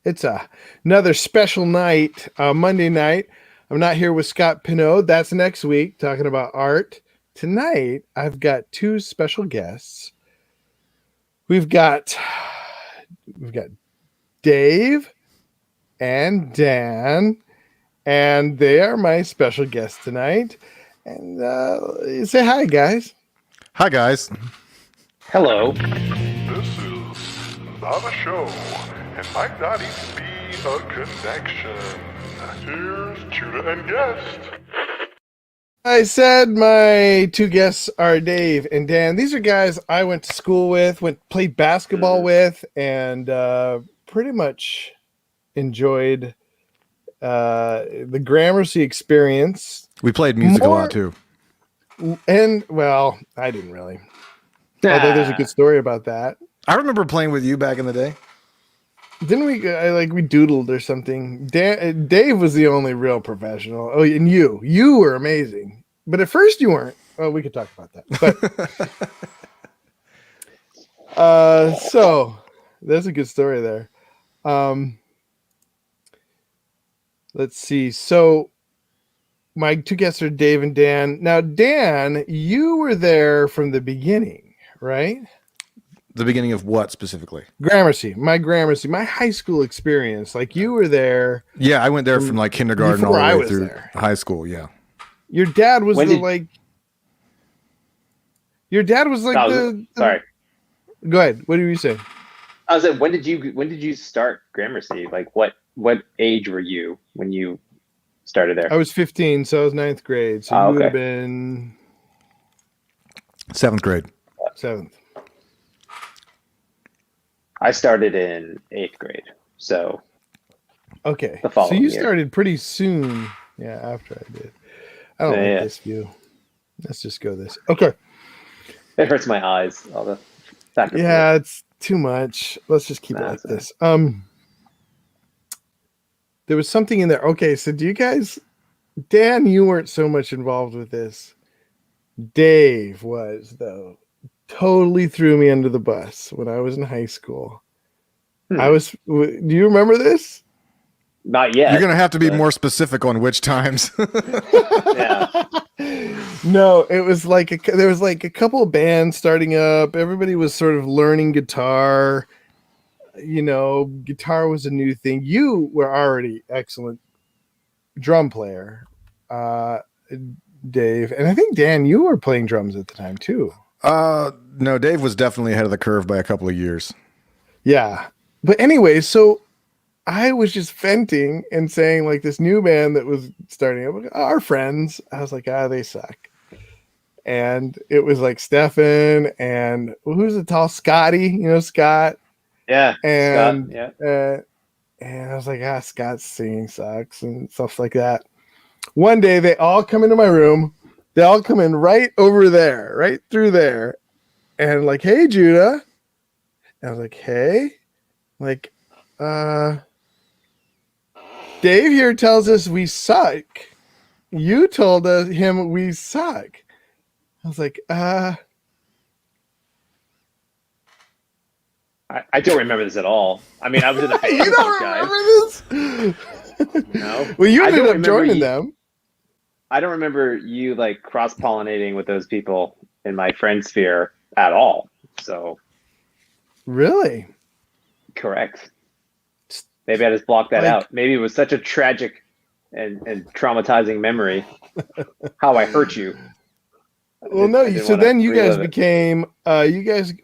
It's another special night, Monday night. I'm not here with Scott Pinot. That's next week, talking about art. Tonight, I've got two special guests. We've got Dave and Dan, and they are my special guests tonight. And say hi, guys. Hi, guys. Hello. This is not a show, and might not even be a connection. Here's Judah and guest. I said my two guests are Dave and Dan. These are guys I went to school with, played basketball with, and pretty much enjoyed the Gramercy experience. We played music a lot too. And well, I didn't really. Although there's a good story about that. I remember playing with you back in the day. Didn't we? We doodled or something. Dave was the only real professional. Oh, and you were amazing. But at first you weren't. Oh, we could talk about that. But so that's a good story there. Let's see. So my two guests are Dave and Dan. Now, Dan, you were there from the beginning, right? The beginning of what specifically? Gramercy, my high school experience. Like you were there. Yeah, I went there from like kindergarten all the way through high school. Yeah. Your dad was Your dad was like Sorry. Go ahead. What did you say? I was like, when did you start Gramercy? Like what age were you when you started there? I was 15, so I was ninth grade. So you would have been seventh grade. Seventh. I started in 8th grade. So okay. The following so you year. Started pretty soon. Yeah, after I did. I don't like this view. Let's just go this. Okay. It hurts my eyes. All the back and yeah, forth. it's too much. Let's just keep it like this. There was something in there. Okay, so do you guys, Dan, you weren't so much involved with this. Dave was, though. Totally threw me under the bus when I was in high school. Do you remember this? Not yet. You're going to have to be more specific on which times. Yeah. No, it was like there was like a couple of bands starting up. Everybody was sort of learning guitar. You know, guitar was a new thing. You were already excellent drum player, Dave. And I think, Dan, you were playing drums at the time too. No, Dave was definitely ahead of the curve by a couple of years. Yeah. But anyway, so I was just venting and saying like this new band that was starting up, our friends, I was like, they suck. And it was like Stefan and who's the tall Scotty, you know, Scott. Yeah. And, Scott, yeah. And I was like, Scott's singing sucks and stuff like that. One day they all come into my room. They all come in right over there, right through there. And like, hey, Judah. And I was like, hey. Like, Dave here tells us we suck. You told him we suck. I was like, I don't remember this at all. I mean, I was in a band you with don't those remember guys. this? No. Well, you ended up joining them. I don't remember you like cross-pollinating with those people in my friend sphere at all. So really? Correct. Maybe I just blocked that out. Maybe it was such a tragic and traumatizing memory. How I hurt you. Well, no. So then you guys became. You guys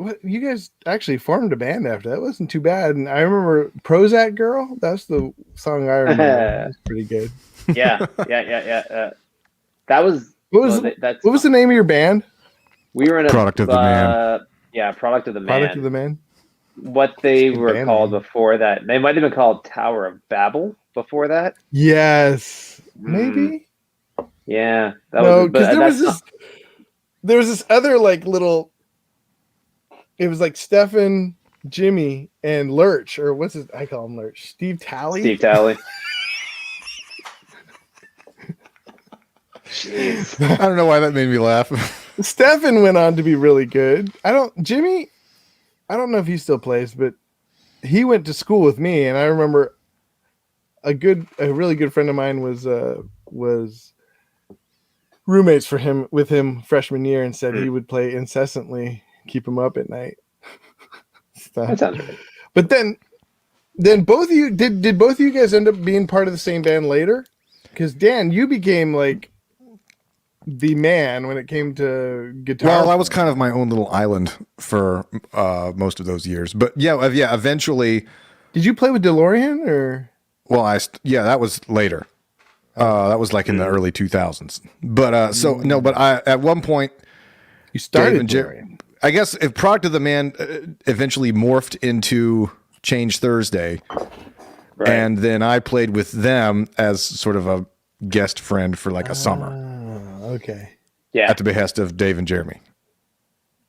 actually formed a band after that. It wasn't too bad. And I remember Prozac Girl. That's the song I remember. That was pretty good. Yeah. That was. What was the name of your band? We were in a Product of the Man. Yeah, Product of the Man. Product of the Man. What they were called before that? They might have been called Tower of Babel before that. Yes, maybe. Yeah, because there was this other like little. It was like Stefan, Jimmy, and Lurch, or what's his? I call him Lurch. Steve Talley. Steve Talley. Jeez. I don't know why that made me laugh. Stefan went on to be really good. Jimmy, I don't know if he still plays, but he went to school with me, and I remember a really good friend of mine was roommates with him freshman year, and said he would play incessantly, keep him up at night. That sounds right. But then both of you did both of you guys end up being part of the same band later? Because Dan, you became like the man when it came to guitar. Well, I was kind of my own little island for most of those years. But yeah, eventually. Did you play with DeLorean or? Well, that was later. That was like in the early 2000s. But I at one point You started DeLorean. I guess if Product of the Man eventually morphed into Change Thursday, Right. and then I played with them as sort of a guest friend for like a summer Okay. Yeah. at the behest of Dave and Jeremy.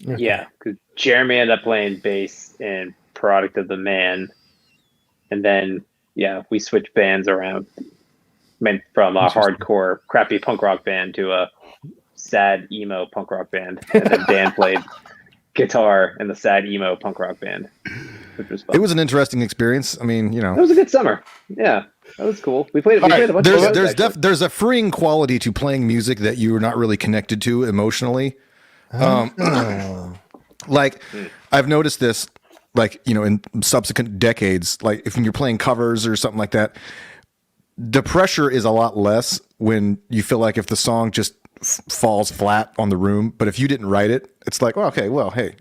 Okay. Yeah. Because Jeremy ended up playing bass in Product of the Man. And then, we switched bands around. Went from a hardcore, crappy punk rock band to a sad emo punk rock band. And then Dan played guitar in the sad emo punk rock band, which was fun. It was an interesting experience. I mean, That was a good summer. Yeah, that was cool. We played a bunch of shows, there's a freeing quality to playing music that you're not really connected to emotionally. Like I've noticed this, like, in subsequent decades, like if you're playing covers or something like that, the pressure is a lot less when you feel like if the song just falls flat on the room, but if you didn't write it, it's like, well, okay, well, hey,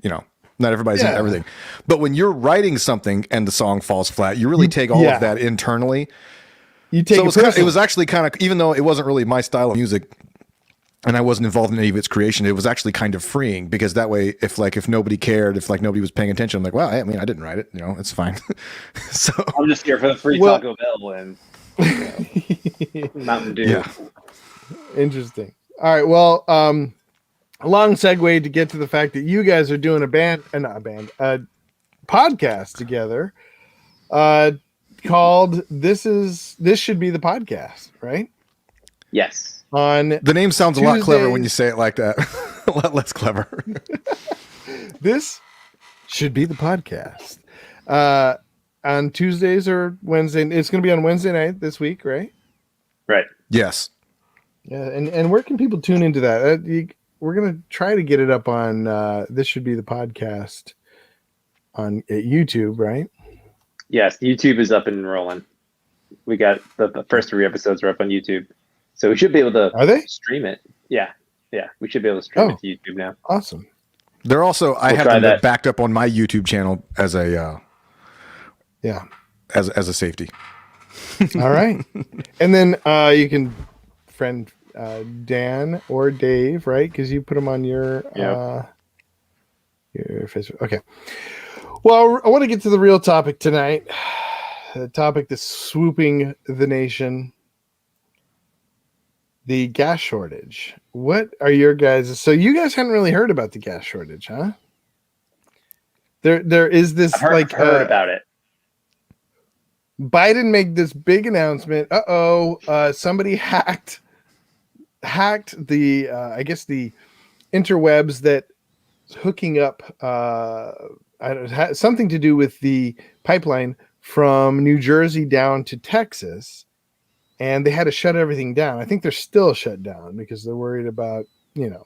not everybody's into everything. But when you're writing something and the song falls flat, you really take all of that internally. You take it was actually kind of, even though it wasn't really my style of music and I wasn't involved in any of its creation, it was actually kind of freeing, because that way, if nobody cared, if nobody was paying attention, I'm like, well, I mean, I didn't write it, it's fine. So I'm just here for the free Taco Bell and Mountain Dew. Yeah. Interesting. All right. Well, a long segue to get to the fact that you guys are doing a podcast together, called This Should Be the Podcast, right? Yes. On the name sounds a lot clever when you say it like that. A lot less clever. This should be the podcast. On Tuesdays or Wednesday. It's going to be on Wednesday night this week, right? Right. Yes. Yeah. And where can people tune into that? We're going to try to get it up on This Should Be the Podcast at YouTube, right? Yes. YouTube is up and rolling. We got the first 3 episodes are up on YouTube. So we should be able to Are they? stream it. Yeah. Yeah. We should be able to stream it to YouTube now. Awesome. They're also, I have them backed up on my YouTube channel as a, as a safety. All right. And then you can friend Dan or Dave, right? Because you put them on your Facebook. Okay. Well, I want to get to the real topic tonight. The topic that's swooping the nation. The gas shortage. What are your guys? So you guys hadn't really heard about the gas shortage, huh? There is this I've heard about it. Biden made this big announcement. Somebody hacked the I guess the interwebs that hooking up something to do with the pipeline from New Jersey down to Texas, and they had to shut everything down. I think they're still shut down because they're worried about, and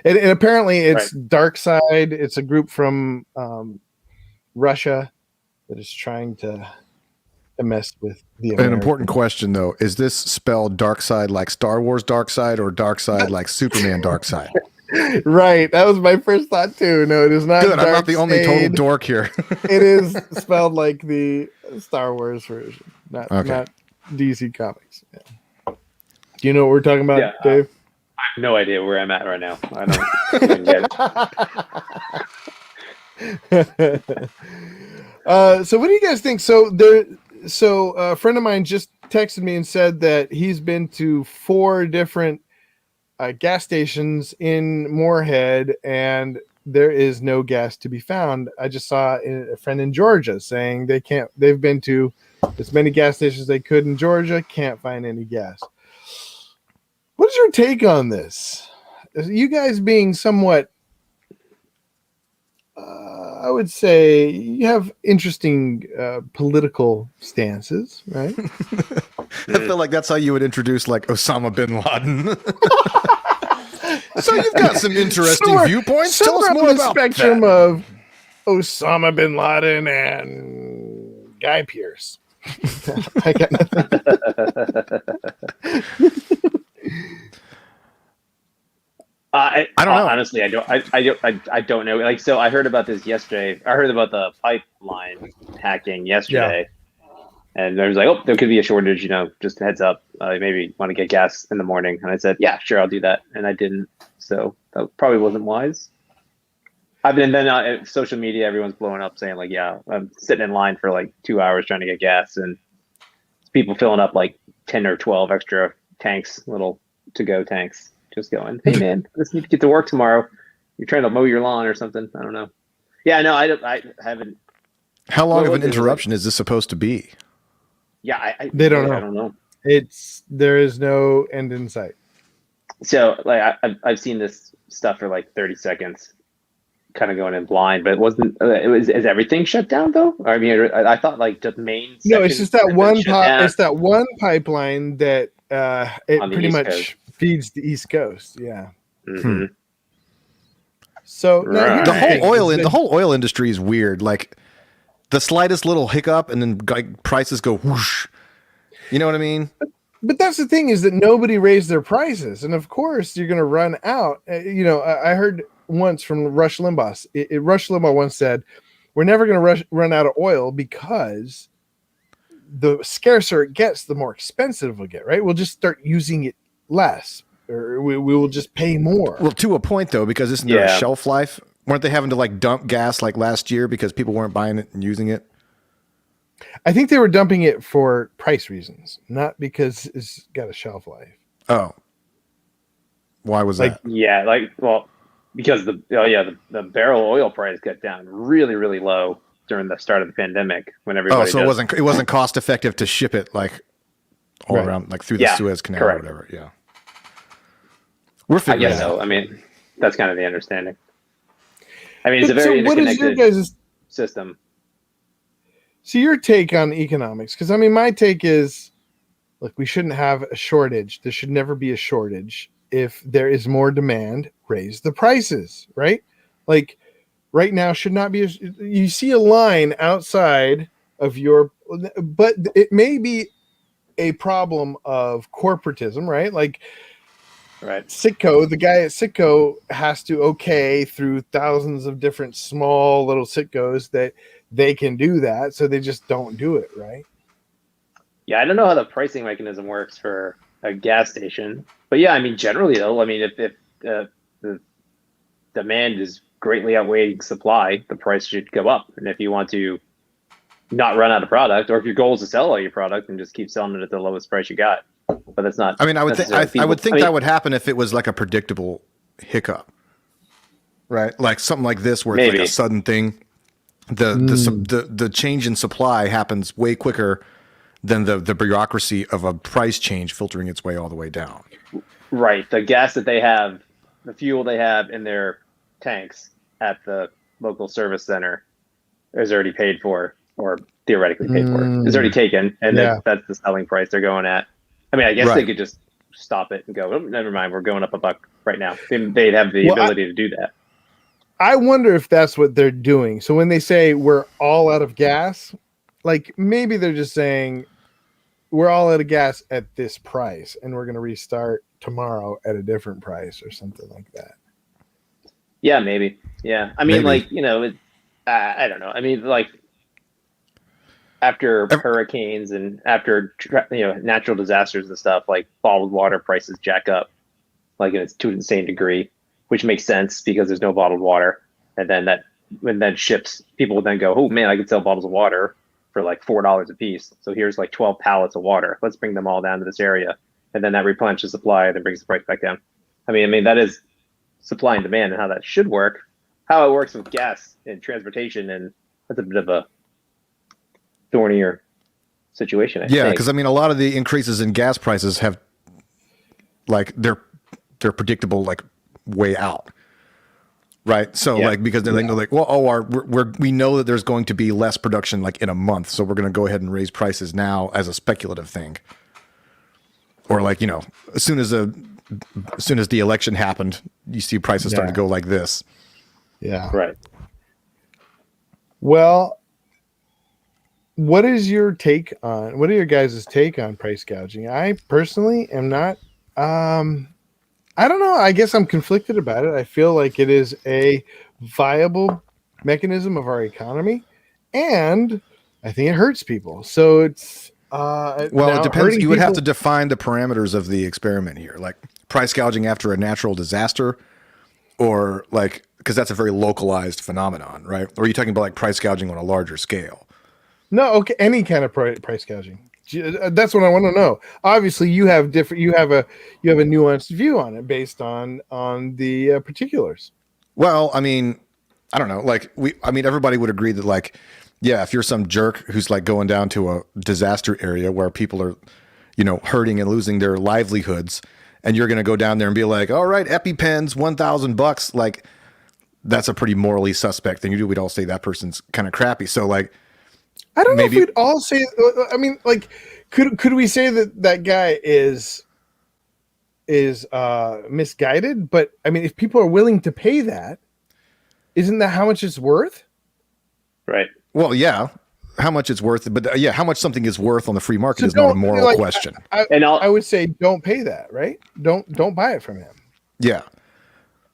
apparently it's Dark Side. It's a group from Russia that is trying to mess with the American. An important question, though, is this spelled Dark Side like Star Wars Dark Side or Dark Side like Superman Dark Side? Right. That was my first thought, too. No, it is not. Good. I'm not the only total dork here. It is spelled like the Star Wars version, not DC Comics. Yeah. Do you know what we're talking about, Dave? I have no idea where I'm at right now. I don't get it. So what do you guys think? So a friend of mine just texted me and said that he's been to 4 different gas stations in Moorhead, and there is no gas to be found. I just saw a friend in Georgia saying they've been to as many gas stations as they could in Georgia, can't find any gas. What is your take on this? You guys being somewhat I would say you have interesting political stances, right? I feel like that's how you would introduce like Osama bin Laden. So you've got some interesting viewpoints. Tell us somewhere more on the about spectrum that. of Osama bin Laden and Guy Pearce. I got nothing. I don't know. Honestly, I don't know. Like, so I heard about this yesterday. I heard about the pipeline hacking yesterday, and there was like, oh, there could be a shortage. Just a heads up. Maybe want to get gas in the morning. And I said, yeah, sure, I'll do that. And I didn't. So that probably wasn't wise. I've been then social media. Everyone's blowing up saying like, yeah, I'm sitting in line for like 2 hours trying to get gas, and people filling up like 10 or 12 extra tanks, little to-go tanks. Just going, hey man, I just need to get to work tomorrow. You're trying to mow your lawn or something. I don't know. Yeah, no, I haven't. How long of an interruption is this supposed to be? Yeah, They don't know. I don't know. There is no end in sight. So like I've seen this stuff for like 30 seconds, kind of going in blind, but it wasn't. Is everything shut down though? I mean, I thought like the main. No, it's just that one. It's that one pipeline that it pretty much feeds the East Coast. Yeah. Mm-hmm. So Right. The whole oil industry is weird. Like the slightest little hiccup, and then like prices go whoosh. You know what I mean? But that's the thing, is that nobody raised their prices, and of course you're going to run out. I heard once from Rush Limbaugh. Rush Limbaugh once said, "We're never going to run out of oil because the scarcer it gets, the more expensive it'll get. Right? We'll just start using it less, or we will just pay more." Well, to a point though, because isn't there a shelf life? Weren't they having to like dump gas like last year because people weren't buying it and using it? I think they were dumping it for price reasons, not because it's got a shelf life. Oh, why was that? Yeah, because the barrel oil price got down really, really low during the start of the pandemic when everybody. So it wasn't cost effective to ship it like all around, like through the Suez Canal or whatever. Yeah, we're figuring it out. I mean, that's kind of the understanding. I mean, it's a very interconnected system. So your take on economics, because I mean, my take is, look, we shouldn't have a shortage. There should never be a shortage. If there is more demand, raise the prices, right? Like right now should not be. You see a line outside of but it may be a problem of corporatism, right? Like, right. Citgo, the guy at Citgo has to through thousands of different small little Citgos that they can do that, so they just don't do it, right? Yeah, I don't know how the pricing mechanism works for a gas station, but yeah, I mean, generally though, I mean, if the demand is greatly outweighing supply, the price should go up. And if you want to not run out of product, or if your goal is to sell all your product and just keep selling it at the lowest price you got, but that's not. I mean, I would think that would happen if it was like a predictable hiccup, right? Like something like this, where it's like a sudden thing. The change in supply happens way quicker than the bureaucracy of a price change filtering its way all the way down. Right. The gas that they have, the fuel they have in their tanks at the local service center is already paid for, or theoretically paid for. It's already taken, and that's the selling price they're going at. I mean, I guess they could just stop it and go, oh, never mind, we're going up $1 right now. They'd have the ability to do that. I wonder if that's what they're doing. So when they say we're all out of gas, like maybe they're just saying we're all out of gas at this price and we're going to restart tomorrow at a different price or something like that. Yeah, maybe. Yeah. I mean, I don't know. I mean, like after hurricanes and after, natural disasters and stuff, like bottled water prices jack up, like it's to an insane degree, which makes sense because there's no bottled water. And then ships, people will then go, oh man, I can sell bottles of water for like $4 a piece. So here's like 12 pallets of water. Let's bring them all down to this area. And then that replenishes supply and then brings the price back down. I mean, that is supply and demand and how that should work. How it works with gas and transportation, and that's a bit of a thornier situation, I think. Because I mean, a lot of the increases in gas prices have, like, they're predictable, like, way out. right? So like, because they're like, well, we know that there's going to be less production like in a month, so we're going to go ahead and raise prices now as a speculative thing. Or like, as soon as the election happened, you see prices start to go like this. Yeah. Right. Well, what are your guys' take on price gouging? I personally am not, I don't know. I guess I'm conflicted about it. I feel like it is a viable mechanism of our economy, and I think it hurts people. So it's well, it depends. You would have to define the parameters of the experiment here, like price gouging after a natural disaster, or like, because that's a very localized phenomenon, right? Or are you talking about like price gouging on a larger scale? No, okay, any kind of price gouging. That's what I want to know. Obviously, you have a nuanced view on it based on the particulars. Well, I mean, I don't know. Like everybody would agree that like, yeah, if you're some jerk who's like going down to a disaster area where people are, hurting and losing their livelihoods, and you're going to go down there and be like, all right, EpiPens, $1,000, like that's a pretty morally suspect thing to do. We'd all say that person's kind of crappy. So like, I don't know if we'd all say. I mean, like, could we say that guy is misguided? But I mean, if people are willing to pay that, isn't that how much it's worth? Right. Well, yeah, how much it's worth, but how much something is worth on the free market is not a moral question. I would say don't pay that, right? Don't buy it from him. Yeah.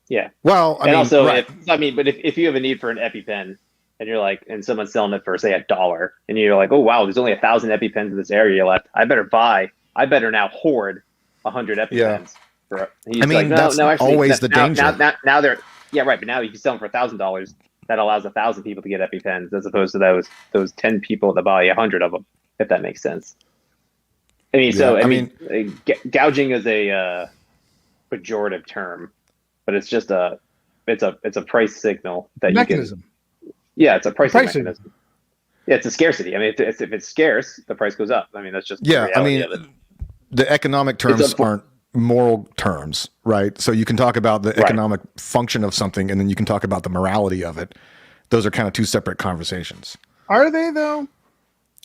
Yeah. Well, I mean, also, if you have a need for an EpiPen, and you're like, and someone's selling it for say $1, and you're like, oh wow, there's only 1,000 EpiPens in this area left. I better now hoard 100 EpiPens. Yeah. That's always the danger. Now they're right, but now you can sell them for $1,000. That allows 1,000 people to get EpiPens, as opposed to those 10 people that buy 100 of them. If that makes sense. I mean, gouging is a pejorative term, but it's just it's a price signal that mechanism. You can. Yeah, it's a pricing mechanism. Yeah, it's a scarcity. I mean, if it's scarce, the price goes up. I mean, that's just the reality of it. The economic terms aren't moral terms, right? So you can talk about the economic function of something, and then you can talk about the morality of it. Those are kind of two separate conversations. Are they though?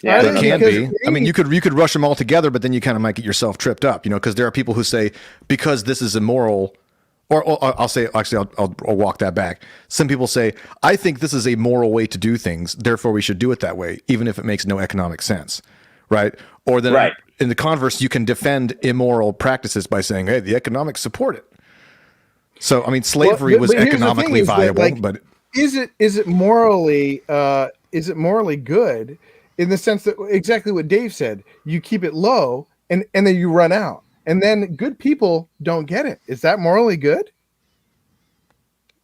Yeah, they can be. I mean, you could rush them all together, but then you kind of might get yourself tripped up, because there are people who say because this is immoral. Or I'll say, actually, I'll walk that back. Some people say, I think this is a moral way to do things, therefore we should do it that way, even if it makes no economic sense, right? Or then in the converse, you can defend immoral practices by saying, hey, the economics support it. So, I mean, slavery was economically viable, but is it morally good in the sense that exactly what Dave said? You keep it low, and then you run out. And then good people don't get it. Is that morally good?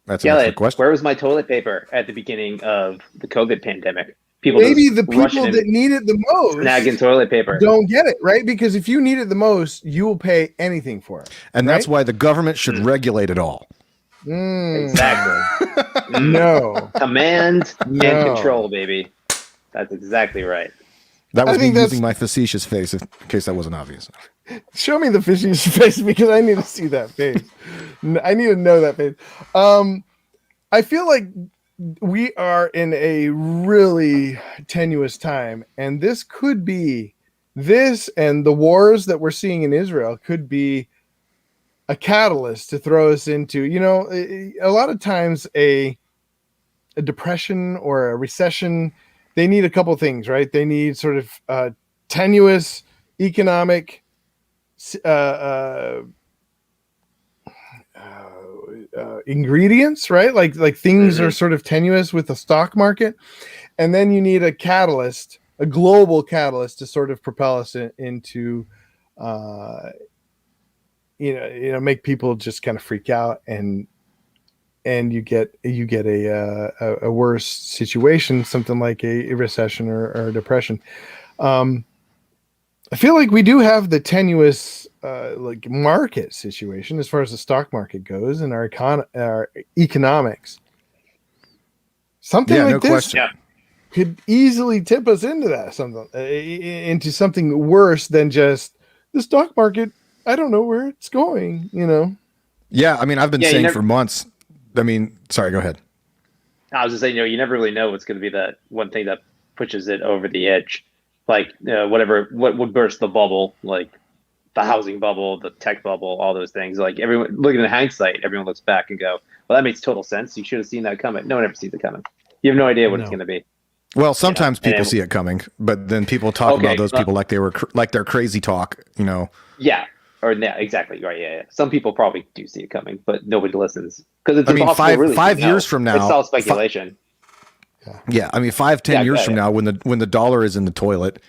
That's an excellent question. Where was my toilet paper at the beginning of the COVID pandemic? Maybe the people that need it the most snagging toilet paper don't get it, right? Because if you need it the most, you will pay anything for it. And that's why the government should regulate it all. Exactly. No. Command and control, baby. That's exactly right. That was me using my facetious face, in case that wasn't obvious. Show me the facetious face because I need to see that face. I need to know that face. I feel like we are in a really tenuous time, and this and the wars that we're seeing in Israel could be a catalyst to throw us into, a lot of times a depression or a recession, they need a couple things, right? They need sort of tenuous economic ingredients, right? Like things are sort of tenuous with the stock market, and then you need a catalyst, a global catalyst, to sort of propel us into, make people just kind of freak out, and you get a worse situation, something like a recession or a depression. I feel like we do have the tenuous market situation as far as the stock market goes and our economics. Something like this could easily tip us into into something worse than just the stock market. I don't know where it's going, Yeah, I mean, I've been saying for months I mean, sorry, go ahead. I was just saying, you never really know what's going to be that one thing that pushes it over the edge. Like, what would burst the bubble, like the housing bubble, the tech bubble, all those things. Like everyone looking in hindsight, everyone looks back and go, well, that makes total sense. You should have seen that coming. No one ever sees it coming. You have no idea what it's going to be. Well, sometimes people see it coming, but then people talk about those people like they're crazy talk, Yeah. Or yeah, exactly. Right. Yeah. Some people probably do see it coming, but nobody listens because it's impossible. Five years from now, it's all speculation. Yeah. I mean, 5-10 years from now, when the dollar is in the toilet,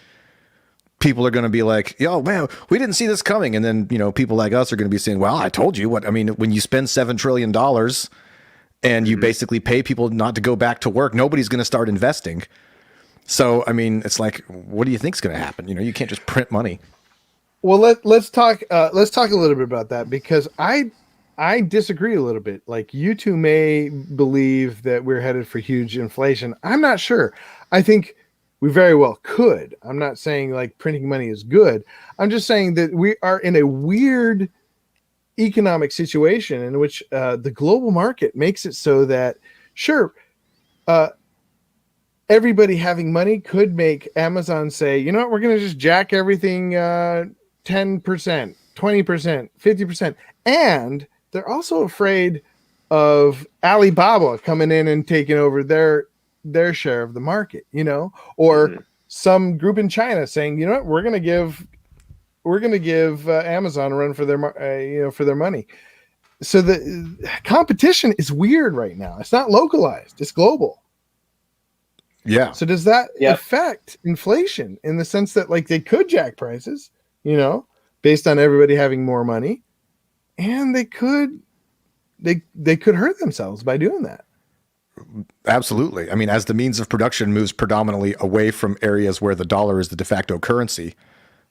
people are going to be like, yo, man, we didn't see this coming. And then, people like us are going to be saying, well, I told you what. I mean, when you spend $7 trillion and you basically pay people not to go back to work, nobody's going to start investing. So, I mean, it's like, what do you think is going to happen? You can't just print money. Well, let's talk a little bit about that, because I disagree a little bit. Like, you two may believe that we're headed for huge inflation. I'm not sure. I think we very well could. I'm not saying like printing money is good. I'm just saying that we are in a weird economic situation in which the global market makes it so that, sure, everybody having money could make Amazon say, you know what, we're going to just jack everything 10%, 20%, 50%. And they're also afraid of Alibaba coming in and taking over their share of the market, or some group in China saying, you know what, we're going to give Amazon a run for their for their money. So the competition is weird right now. It's not localized, it's global. Yeah. So does that affect inflation in the sense that like they could jack prices, based on everybody having more money, and they could hurt themselves by doing that? Absolutely. I mean, as the means of production moves predominantly away from areas where the dollar is the de facto currency,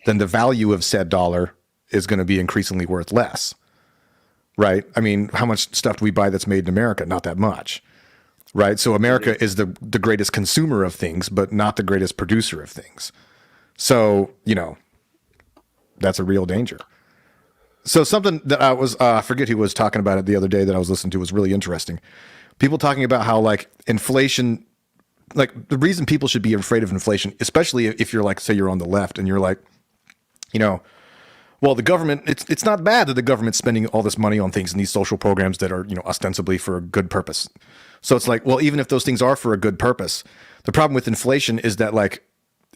then the value of said dollar is going to be increasingly worth less. Right? I mean, how much stuff do we buy that's made in America? Not that much. Right? So America is the greatest consumer of things, but not the greatest producer of things. So, that's a real danger. So something that I was, I forget who was talking about it the other day that I was listening to was really interesting. People talking about how like inflation, like the reason people should be afraid of inflation, especially if you're like, say you're on the left and you're like, well, the government, it's not bad that the government's spending all this money on things in these social programs that are, ostensibly for a good purpose. So it's like, well, even if those things are for a good purpose, the problem with inflation is that like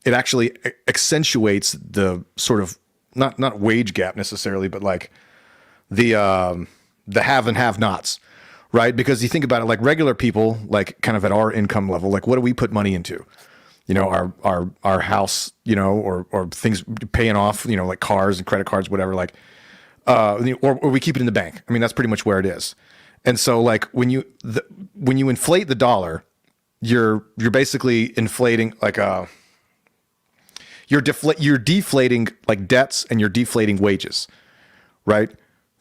it actually accentuates the sort of not wage gap necessarily, but like the have and have nots. Right? Because you think about it, like regular people, like kind of at our income level, like what do we put money into? Our house, or things paying off, like cars and credit cards, whatever, like, or we keep it in the bank. I mean, that's pretty much where it is. And so like when you inflate the dollar, you're basically inflating like you're deflating like debts, and you're deflating wages, right?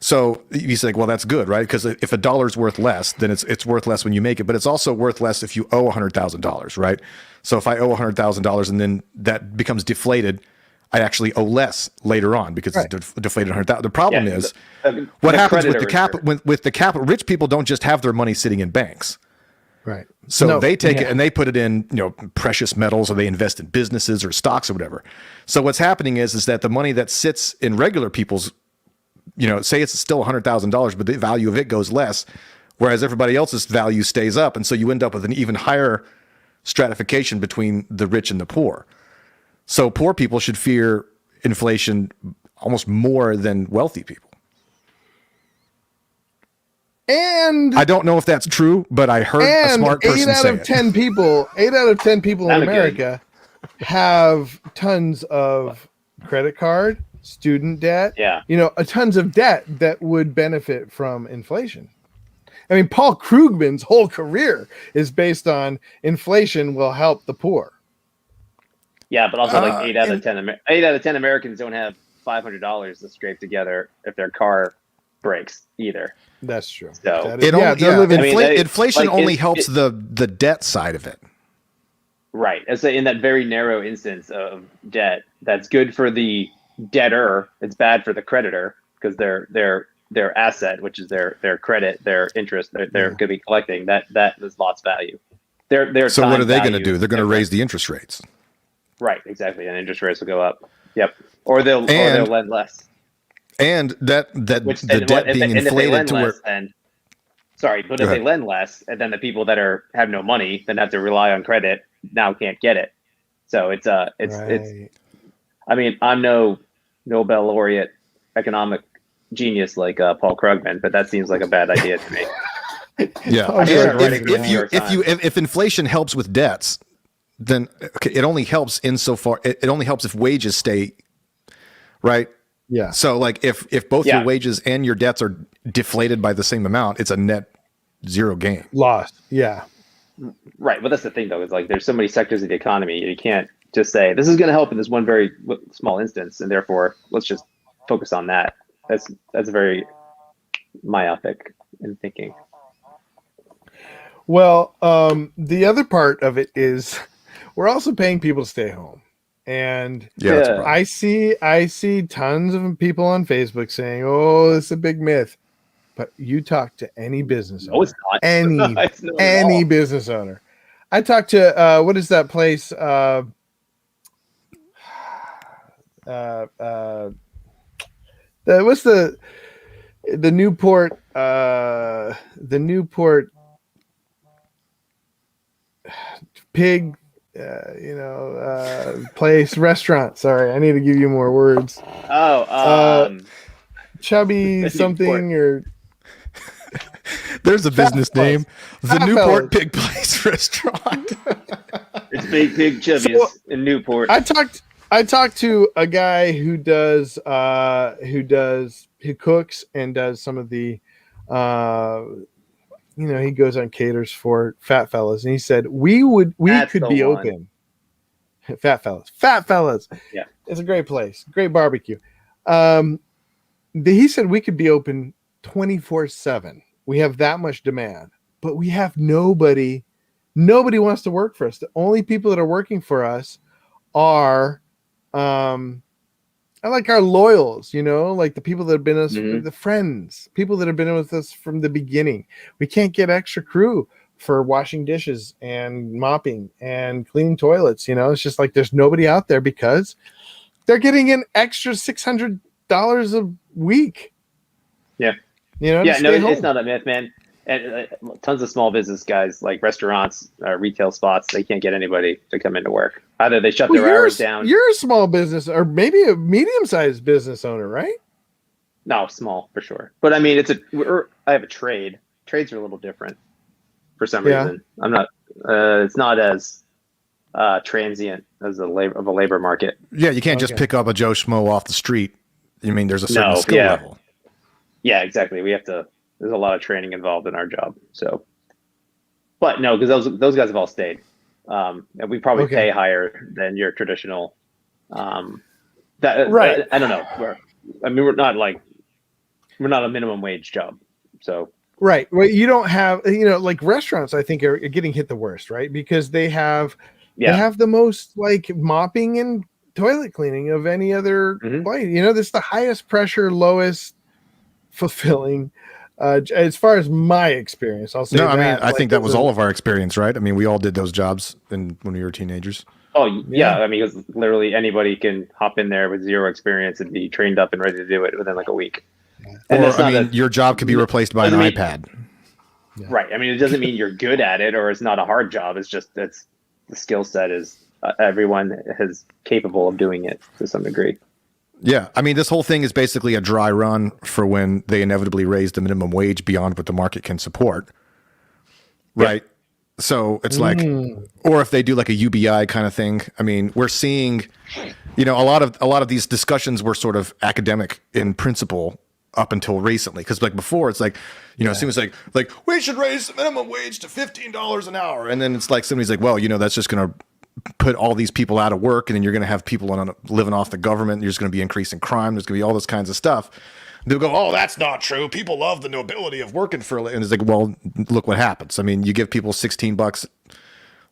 So you say, well, that's good, right? Because if a dollar's worth less, then it's worth less when you make it, but it's also worth less if you owe $100,000, right? So if I owe $100,000 and then that becomes deflated, I actually owe less later on because it's deflated $100,000. The problem is what happens with the capital. Rich people don't just have their money sitting in banks. Right. So they take it and they put it in, precious metals, or they invest in businesses or stocks or whatever. So what's happening is that the money that sits in regular people's, say it's still $100,000, but the value of it goes less, whereas everybody else's value stays up. And so you end up with an even higher stratification between the rich and the poor. So poor people should fear inflation almost more than wealthy people. And I don't know if that's true, but I heard a smart person say it. 8 out of 10 people in America have tons of credit card, student debt, tons of debt that would benefit from inflation. I mean, Paul Krugman's whole career is based on inflation will help the poor. Yeah, but also like 8 out of 10 Americans don't have $500 to scrape together if their car breaks either. That's true. So inflation only helps the debt side of it. Right. As in that very narrow instance of debt, that's good for the debtor. It's bad for the creditor because they're their asset, which is their credit, their interest, they're going to be collecting, that is lost value. So what time are they going to value do? is They're going to different. raise the interest rates. Right, exactly, and interest rates will go up. Yep, or they'll lend less. And that Which the debt being inflated to where. If they lend less, and then the people that have no money, then have to rely on credit, now can't get it. So it's. I mean, I'm no Nobel laureate economic genius like Paul Krugman, but that seems like a bad idea to me. Yeah, Oh, sure. if inflation helps with debts, then it only helps insofar. It only helps if wages stay right. Yeah. So like if both your wages and your debts are deflated by the same amount, it's a net zero gain. Lost. Yeah. Right, but that's the thing though, is like there's so many sectors of the economy, you can't just say this is going to help in this one very small instance, and therefore let's just focus on that. That's very myopic in thinking. Well, the other part of it is we're also paying people to stay home. And That's a problem. I see tons of people on Facebook saying, "Oh, it's a big myth." But you talk to any business owner, it's not. any business owner. I talked to what is that place? What's the Newport pig place, restaurant. Sorry, I need to give you more words. Chubby something or there's a business name, the Newport Fellas. Pig Place Restaurant. It's Big Pig Chubby's in Newport. I talked to a guy who cooks and does some of the he goes on caters for Fat Fellas, and he said we could be open. Fat Fellas. Yeah, it's a great place, great barbecue. He said we could be open 24/7. We have that much demand, but we have nobody wants to work for us. The only people that are working for us are I like our loyals, like the people that have been with us, the friends, people that have been with us from the beginning. We can't get extra crew for washing dishes and mopping and cleaning toilets. It's just like there's nobody out there because they're getting an extra $600 a week. Yeah. It's not a myth, man. And tons of small business guys like restaurants, retail spots, they can't get anybody to come into work. Either they shut their hours down. You're a small business or maybe a medium-sized business owner, right? No, small for sure. But I mean, I have a trade. Trades are a little different for some reason. I'm not. It's not as transient as a labor market. Yeah, you can't just pick up a Joe Schmo off the street. You mean there's a certain skill level? Yeah, exactly. We have to. There's a lot of training involved in our job. So, but no, because those guys have all stayed, and we probably pay higher than your traditional. Right. I don't know. We're not a minimum wage job. So. Right. Well, you don't have, like restaurants, I think are getting hit the worst, right? Because they have the most like mopping and toilet cleaning of any other place. This is the highest pressure, lowest fulfilling. As far as my experience, I'll say. No, I mean, I think that was all of our experience, right? I mean, we all did those jobs when we were teenagers. Oh yeah. I mean, because literally anybody can hop in there with zero experience and be trained up and ready to do it within like a week. And your job could be replaced by an iPad. Right. I mean, it doesn't mean you're good at it or it's not a hard job. It's just the skill set is everyone is capable of doing it to some degree. Yeah. I mean, this whole thing is basically a dry run for when they inevitably raise the minimum wage beyond what the market can support. Right. Yeah. So it's like, or if they do like a UBI kind of thing. I mean, we're seeing, a lot of these discussions were sort of academic in principle up until recently. Cause like before it's like, it seems like we should raise the minimum wage to $15 an hour. And then it's like, somebody's like, well, that's just going to put all these people out of work. And then you're going to have people living off the government. There's going to be increasing crime. There's going to be all this kinds of stuff. They'll go, oh, that's not true. People love the nobility of working for a living. And it's like, well, look what happens. I mean, you give people $16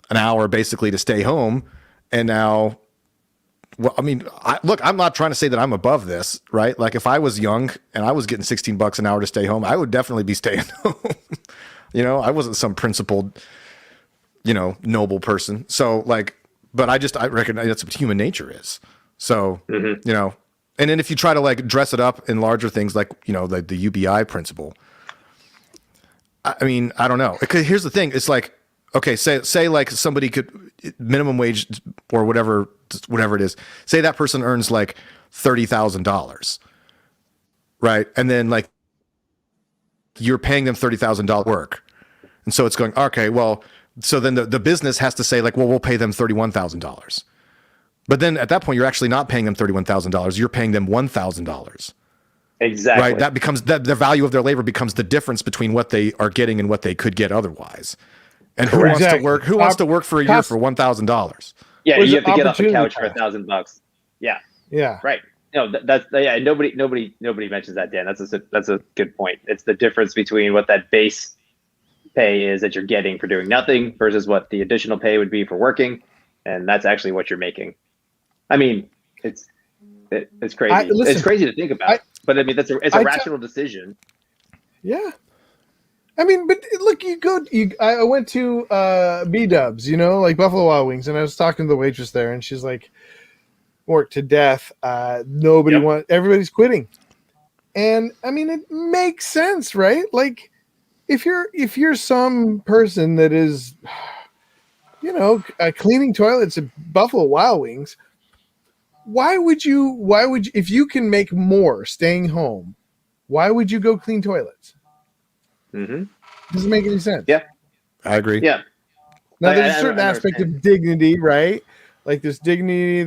an hour basically to stay home. And now well, I mean, look, I'm not trying to say that I'm above this, right? Like if I was young and I was getting $16 an hour to stay home, I would definitely be staying home. I wasn't some principled, noble person. So like, but I recognize that's what human nature is. So, and then if you try to like dress it up in larger things, like, the UBI principle, I mean, I don't know. Because here's the thing. It's like, okay, say like somebody could minimum wage or whatever it is, say that person earns like $30,000, right? And then like you're paying them $30,000 work. And so it's going, okay, well, so then the business has to say like, well, we'll pay them $31,000. But then at that point, you're actually not paying them $31,000. You're paying them $1,000. Exactly. Right. That becomes the value of their labor becomes the difference between what they are getting and what they could get otherwise. And who wants to work? Who wants to work for a year for $1,000? Yeah, you have to get off the couch for $1,000. Yeah. Yeah. Right. No, that's nobody mentions that, Dan. That's a good point. It's the difference between what that base pay is that you're getting for doing nothing versus what the additional pay would be for working, and that's actually what you're making. I mean, it's crazy. It's crazy to think about, but I mean, it's a rational decision. Yeah. I mean, but look, I went to B-Dubs, like Buffalo Wild Wings, and I was talking to the waitress there, and she's like, worked to death. Everybody's quitting. And I mean, it makes sense, right? Like if you're some person that is, cleaning toilets at Buffalo Wild Wings, why would you, if you can make more staying home, why would you go clean toilets? Mm-hmm. Doesn't make any sense. Yeah, I agree. Yeah. Now there's a certain aspect of dignity, right? Like there's dignity.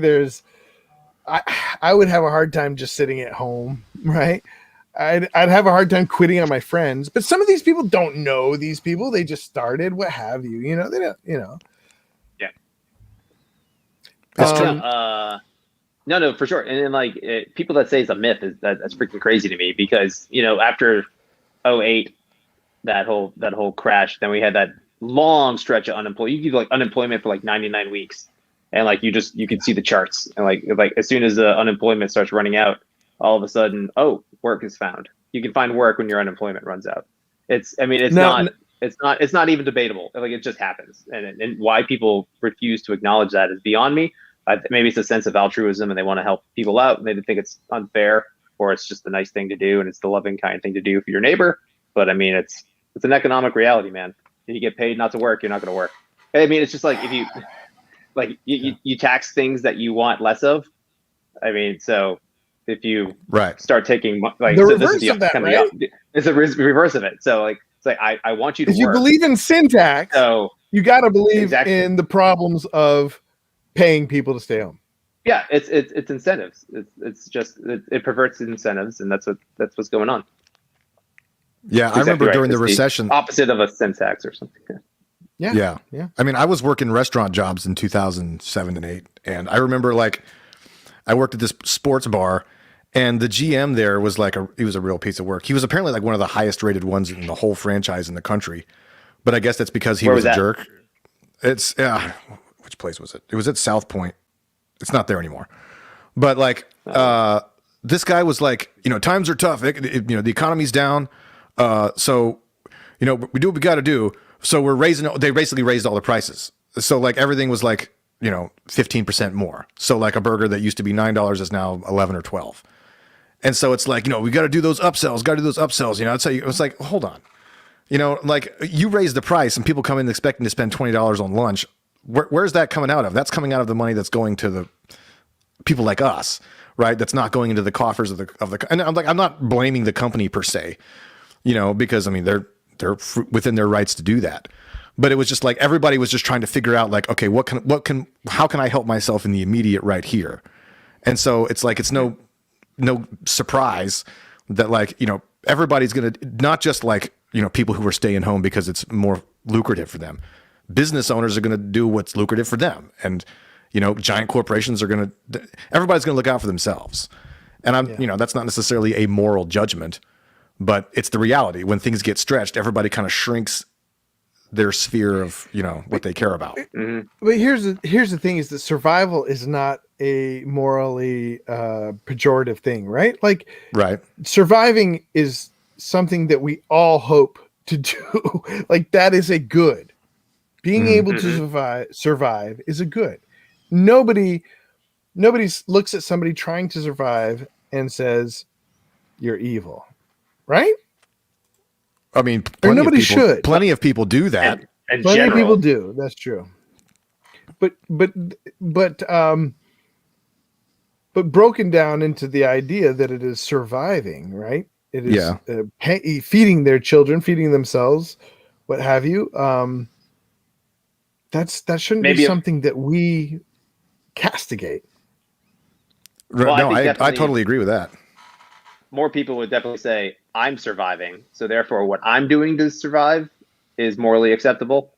I would have a hard time just sitting at home, right? I'd have a hard time quitting on my friends. But some of these people don't know these people. They just started, what have you? They don't. Yeah. That's No, for sure. And then like people that say it's a myth that's freaking crazy to me because after 2008. That whole crash. Then we had that long stretch of unemployment. You could like unemployment for like 99 weeks, and like you could see the charts. And like as soon as the unemployment starts running out, all of a sudden, work is found. You can find work when your unemployment runs out. It's not even debatable. Like it just happens. And why people refuse to acknowledge that is beyond me. Maybe it's a sense of altruism and they want to help people out. Maybe they think it's unfair, or it's just the nice thing to do and it's the loving kind thing to do for your neighbor. But I mean, it's an economic reality, man. If you get paid not to work, you're not going to work. I mean, it's just like if you tax things that you want less of. I mean, so if you start taking like the so reverse this is of that, right? It's the reverse of it. So like it's like I want you to. If you believe in syntax, so you got to believe in the problems of paying people to stay home. Yeah, it's incentives. It perverts incentives, and that's what's going on. Yeah, I remember during the recession, opposite of a syntax or something. Yeah. I mean, I was working restaurant jobs in 2007 and 8, and I remember like I worked at this sports bar, and the GM there was like he was a real piece of work. He was apparently like one of the highest rated ones in the whole franchise in the country, but I guess that's because he was a jerk. It's which place was it? It was at South Point. It's not there anymore. But like this guy was like, times are tough. The economy's down. So, we do what we got to do. So they basically raised all the prices. So like everything was like, 15% more. So like a burger that used to be $9 is now 11 or 12. And so it's like, we got to do those upsells, it's like, hold on, like you raise the price and people come in expecting to spend $20 on lunch. Where's that coming out of? That's coming out of the money that's going to the people like us, right? That's not going into the coffers of the, and I'm not blaming the company per se, because I mean, they're within their rights to do that. But it was just like, everybody was just trying to figure out like, okay, how can I help myself in the immediate right here? And so it's like, it's no surprise that like, everybody's going to, not just like, people who are staying home because it's more lucrative for them. Business owners are going to do what's lucrative for them. And, giant corporations everybody's going to look out for themselves. And that's not necessarily a moral judgment, but it's the reality. When things get stretched, everybody kind of shrinks their sphere of, what they care about. But here's the thing: is that survival is not a morally pejorative thing, right? Like, Right. surviving is something that we all hope to do. Like, that is a good. Being able to survive is a good. Nobody looks at somebody trying to survive and says, "You're evil," right? I mean, Or nobody should. Plenty of people do that. And Plenty of general, people do. That's true. But broken down into the idea that it is surviving, right? It is feeding their children, feeding themselves, what have you. That shouldn't be something that we castigate. Well, No, I totally agree with that. More people would definitely say, I'm surviving, so therefore what I'm doing to survive is morally acceptable.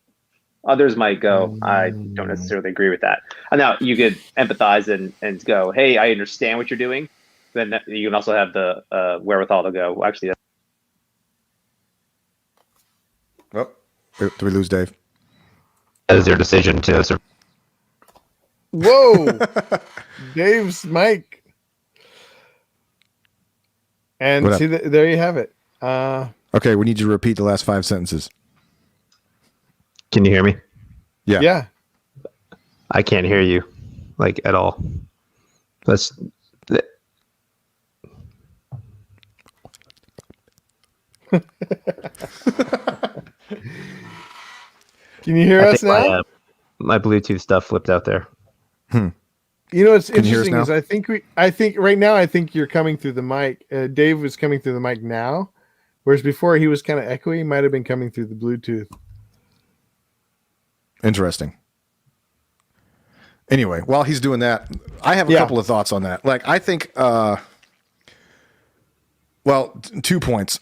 Others might go, I don't necessarily agree with that. And now you could empathize and go, hey, I understand what you're doing. Then you can also have the wherewithal to go, well, actually, Oh, did we lose Dave? That is their decision to. Whoa, Dave's mic. And see, there you have it. Okay, we need you to repeat the last 5 sentences. Can you hear me? Yeah. Yeah. I can't hear you, like, at all. Can you hear us now? My Bluetooth stuff flipped out there. You know what's Can you hear us interesting now? is I think right now I think you're coming through the mic. Dave was coming through the mic now, whereas before he was kind of echoey. He might have been coming through the Bluetooth. Interesting. Anyway, while he's doing that, I have a couple of thoughts on that. Like, I think, 2 points.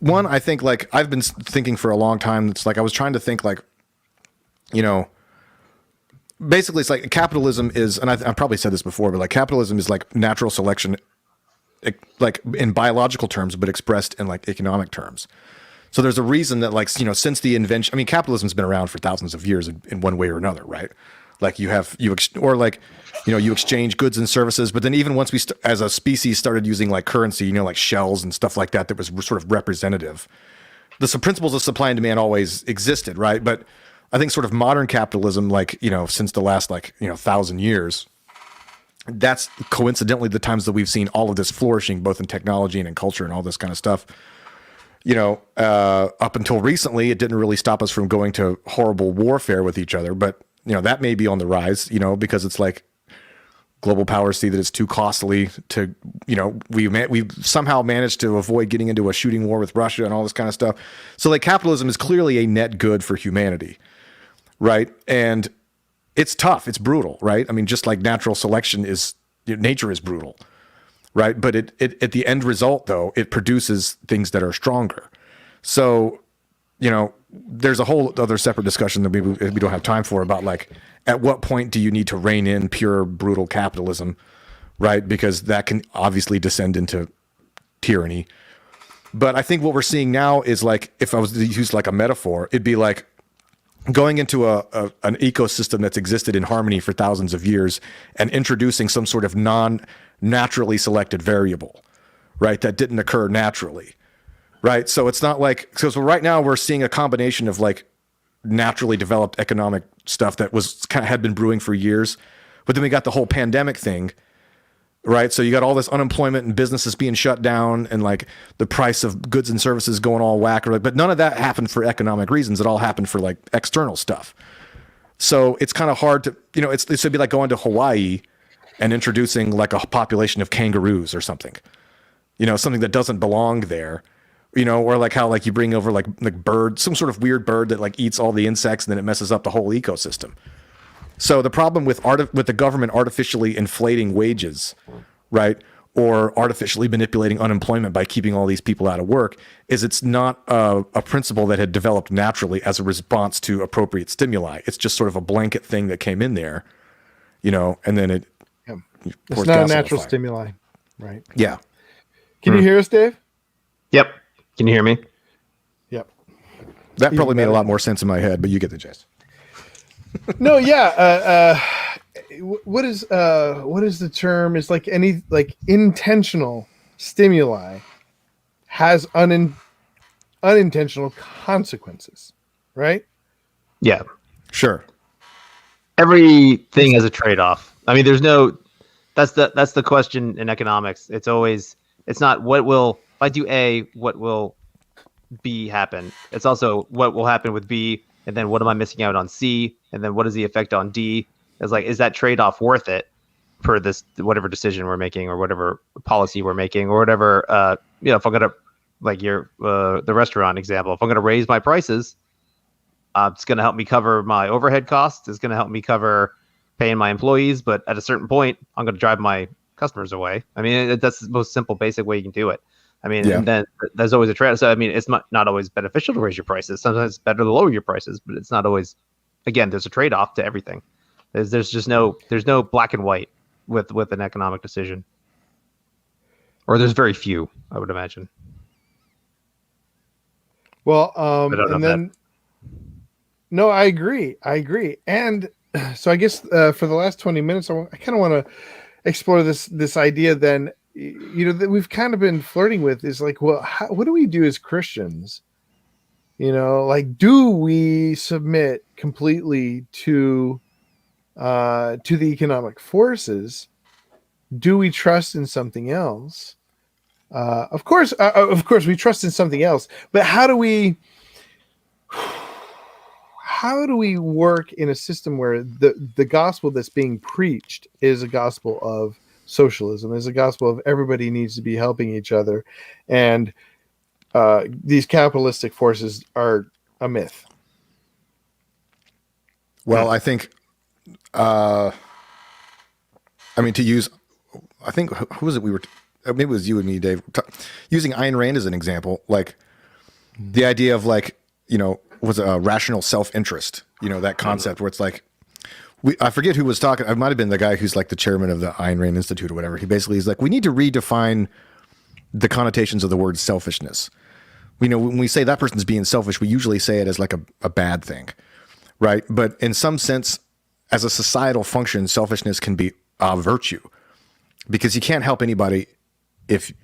One, I think, like, I've been thinking for a long time. It's like I was trying to think, like, basically, it's like capitalism is, and I've probably said this before, but like capitalism is like natural selection, like in biological terms, but expressed in like economic terms. So there's a reason that, like, since the invention, I mean, capitalism's been around for thousands of years in one way or another, right? Like you exchange goods and services, but then even once we, as a species, started using like currency, like shells and stuff like that was sort of representative. The principles of supply and demand always existed, right? But I think sort of modern capitalism, like, since the last 1,000 years, that's coincidentally the times that we've seen all of this flourishing, both in technology and in culture and all this kind of stuff. Up until recently, it didn't really stop us from going to horrible warfare with each other. But, that may be on the rise, because it's like global powers see that it's too costly to, we've somehow managed to avoid getting into a shooting war with Russia and all this kind of stuff. So like capitalism is clearly a net good for humanity, right? And it's tough. It's brutal, right? I mean, just like natural selection is, nature is brutal, right? But it at the end result, though, it produces things that are stronger. So, there's a whole other separate discussion that we don't have time for about, like, at what point do you need to rein in pure brutal capitalism, right? Because that can obviously descend into tyranny. But I think what we're seeing now is, like, if I was to use like a metaphor, it'd be like going into an ecosystem that's existed in harmony for thousands of years and introducing some sort of non-naturally selected variable, right? That didn't occur naturally, right? So it's not like, so right now we're seeing a combination of like naturally developed economic stuff that had been brewing for years, but then we got the whole pandemic thing, right? So you got all this unemployment and businesses being shut down and like the price of goods and services going all whack, but none of that happened for economic reasons. It all happened for like external stuff. So it's kind of hard to, it'd be like going to Hawaii and introducing like a population of kangaroos or something, something that doesn't belong there, or like how like you bring over like bird, some sort of weird bird that like eats all the insects and then it messes up the whole ecosystem. So the problem with the government artificially inflating wages, right, or artificially manipulating unemployment by keeping all these people out of work is it's not a principle that had developed naturally as a response to appropriate stimuli. It's just sort of a blanket thing that came in there, and then it. Yeah. It's not a natural stimuli, right? Yeah. Can you hear us, Dave? Yep. Can you hear me? Yep. That Even probably made a better. lot more sense in my head, but you get the gist. No, yeah. What is the term? It's like any like intentional stimuli has unintentional consequences, right? Yeah. Sure. Everything has a trade-off. I mean, there's no. That's the question in economics. It's not what will if I do A, what will B happen. It's also what will happen with B, and then what am I missing out on C, and then what is the effect on D? It's like, is that trade-off worth it for this whatever decision we're making or whatever policy we're making or whatever? If I'm gonna like the restaurant example, if I'm gonna raise my prices, it's gonna help me cover my overhead costs. It's gonna help me cover paying my employees, but at a certain point, I'm gonna drive my customers away. I mean, that's the most simple, basic way you can do it. I mean, Yeah. and then there's always a trade. So, I mean, it's not always beneficial to raise your prices. Sometimes it's better to lower your prices, but it's not always. Again, there's a trade-off to everything. There's just there's no black and white with an economic decision, or there's very few, I would imagine. Well, I don't know and that. then no, I agree. And so I guess for the last 20 minutes, I kind of want to explore this idea. Then, that we've kind of been flirting with is like, well, what do we do as Christians? Like, do we submit completely to the economic forces? Do we trust in something else? Of course, we trust in something else. But how do we work in a system where the gospel that's being preached is a gospel of socialism, is a gospel of everybody needs to be helping each other, and these capitalistic forces are a myth? Well, I think, I think, who was it? Maybe it was you and me, Dave, using Ayn Rand as an example, like the idea of like, was a rational self-interest, that concept where it's like, I forget who was talking. It might've been the guy who's like the chairman of the Ayn Rand Institute or whatever. He basically is like, we need to redefine the connotations of the word selfishness. When we say that person's being selfish, we usually say it as like a bad thing, right? But in some sense, as a societal function, selfishness can be a virtue, because you can't help anybody if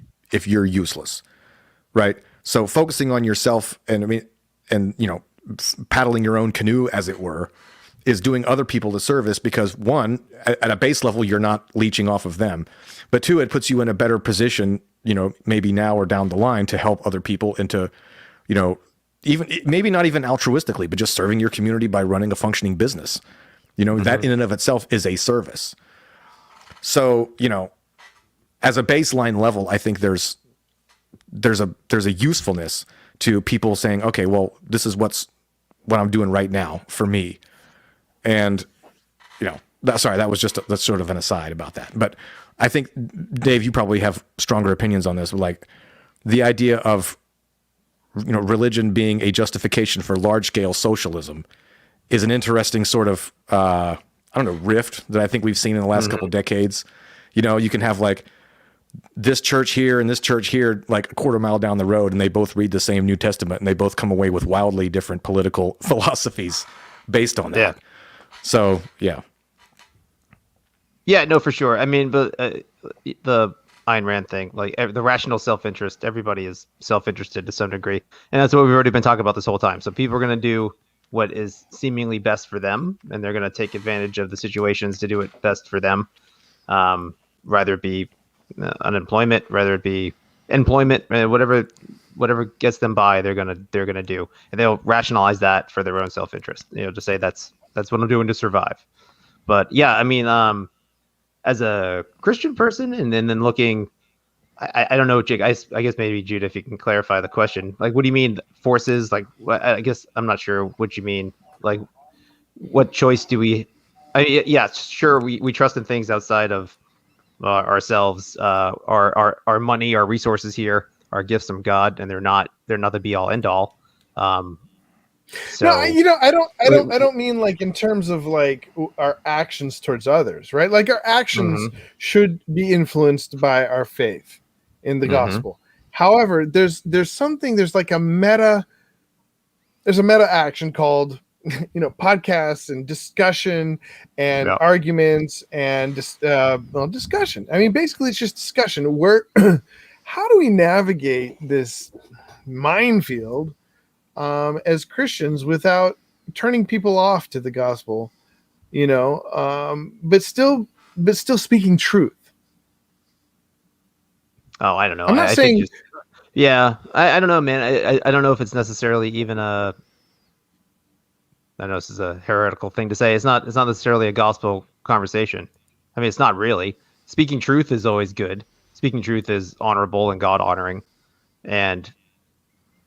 you're useless, right? So focusing on yourself and paddling your own canoe, as it were, is doing other people a service, because one, at a base level, you're not leeching off of them, but two, it puts you in a better position, maybe now or down the line, to help other people into, even maybe not even altruistically, but just serving your community by running a functioning business. That in and of itself is a service. So, as a baseline level, I think there's a usefulness to people saying, okay, well, this is what I'm doing right now for me. And, that was just that's sort of an aside about that. But I think, Dave, you probably have stronger opinions on this, like the idea of, religion being a justification for large scale socialism is an interesting sort of, rift that I think we've seen in the last couple of decades. You can have like this church here and this church here, like a quarter mile down the road, and they both read the same New Testament, and they both come away with wildly different political philosophies based on that. Yeah. So, yeah. Yeah, no, for sure. I mean, but the Ayn Rand thing, like the rational self-interest, everybody is self-interested to some degree. And that's what we've already been talking about this whole time. So people are going to do what is seemingly best for them, and they're going to take advantage of the situations to do it best for them. Rather it be unemployment, rather it be employment, whatever gets them by, they're gonna do, and they'll rationalize that for their own self-interest. To say that's what I'm doing to survive. But yeah, I mean, as a Christian person, and then looking, I don't know, Jake. I guess maybe Jude, if you can clarify the question. Like, what do you mean forces? Like, I guess I'm not sure what you mean. Like, what choice do we? I mean, yeah, sure. We trust in things outside of ourselves, our money, our resources here, our gifts from God, and they're not the be all end all. So No, I don't mean like in terms of like our actions towards others, right? Like our actions should be influenced by our faith in the gospel. However, there's like a there's a meta action called podcasts and discussion and arguments and discussion. I mean, basically, it's just discussion. Where how do we navigate this minefield as Christians without turning people off to the gospel? But still speaking truth. Oh, I don't know. I'm not saying. I don't know, man. I don't know if it's necessarily even a. I know this is a heretical thing to say. It's not necessarily a gospel conversation. I mean, it's not really. Speaking truth is always good. Speaking truth is honorable and God honoring. And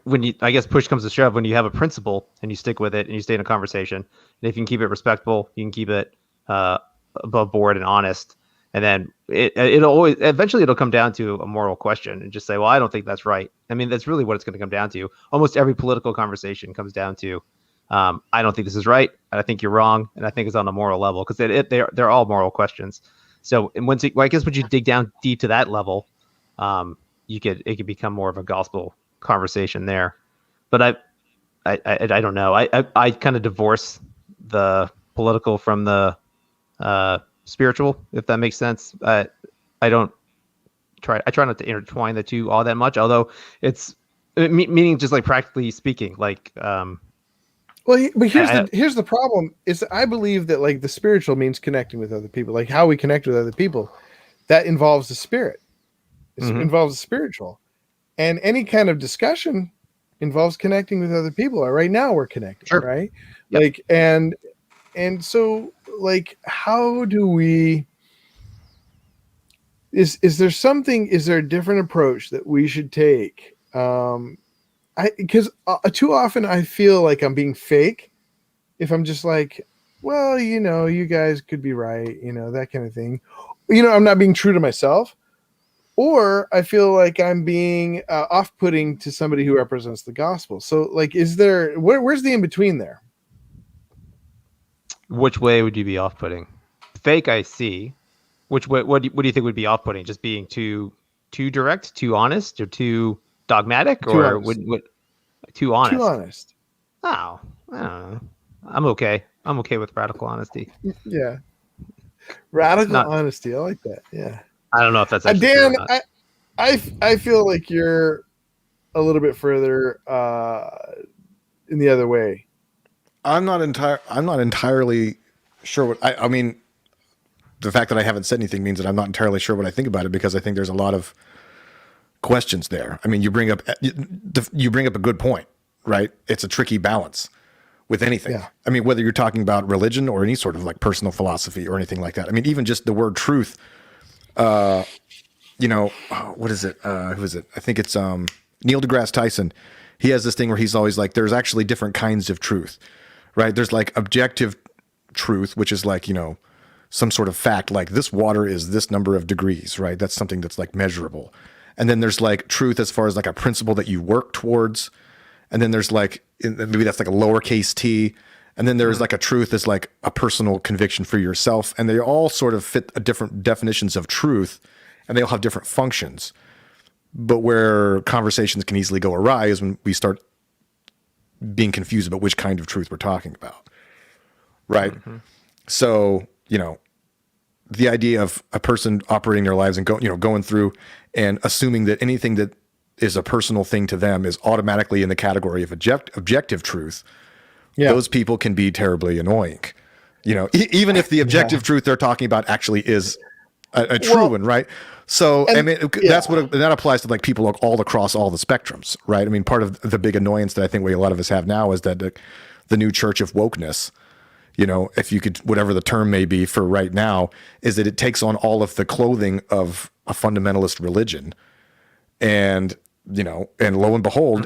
when I guess push comes to shove, when you have a principle and you stick with it and you stay in a conversation, and if you can keep it respectful, you can keep it above board and honest. And then eventually it'll come down to a moral question and just say, well, I don't think that's right. I mean, that's really what it's going to come down to. Almost every political conversation comes down to, I don't think this is right. I think you're wrong. And I think it's on a moral level because they're all moral questions. So and once I guess when you dig down deep to that level, it could become more of a gospel conversation there. But I don't know. I kind of divorce the political from the spiritual, if that makes sense. I try not to intertwine the two all that much, although it's meaning just like practically speaking, like but here's the problem is I believe that like the spiritual means connecting with other people, like how we connect with other people. That involves the spirit. It involves the spiritual. And any kind of discussion involves connecting with other people. Right now we're connected, sure. Right? Yep. Like and so like how do we is there a different approach that we should take? Because too often I feel like I'm being fake if I'm just like, well, you guys could be right, that kind of thing. I'm not being true to myself, or I feel like I'm being off-putting to somebody who represents the gospel. So, like, where's the in between there? Which way would you be off-putting? Fake, I see. Which way? What do you think would be off-putting? Just being too direct, too honest, or too dogmatic, or too honest? Too honest. Oh, I don't know. I'm okay. I'm okay with radical honesty. Yeah, radical honesty. I like that. Yeah. I don't know if that's actually Dan. true or not. I feel like you're a little bit further in the other way. I'm not entirely sure what I mean. The fact that I haven't said anything means that I'm not entirely sure what I think about it, because I think there's a lot of questions there. I mean, you bring up a good point, right? It's a tricky balance with anything. Yeah. I mean, whether you're talking about religion or any sort of like personal philosophy or anything like that. I mean, even just the word truth, what is it? Who is it? I think it's Neil deGrasse Tyson. He has this thing where he's always like, there's actually different kinds of truth, right? There's like objective truth, which is like, some sort of fact, like this water is this number of degrees, right? That's something that's like measurable. And then there's like truth as far as like a principle that you work towards. And then there's like, maybe that's like a lowercase t. And then there's like a truth as like a personal conviction for yourself. And they all sort of fit different definitions of truth, and they all have different functions. But where conversations can easily go awry is when we start being confused about which kind of truth we're talking about. Right. Mm-hmm. So, the idea of a person operating their lives and going through and assuming that anything that is a personal thing to them is automatically in the category of objective truth. Yeah. Those people can be terribly annoying, even if the objective truth they're talking about actually is a true one. Right. So, that's that applies to like people all across all the spectrums. Right. I mean, part of the big annoyance that I think a lot of us have now is that the new church of wokeness, if you could, whatever the term may be for right now, is that it takes on all of the clothing of a fundamentalist religion. And, and lo and behold,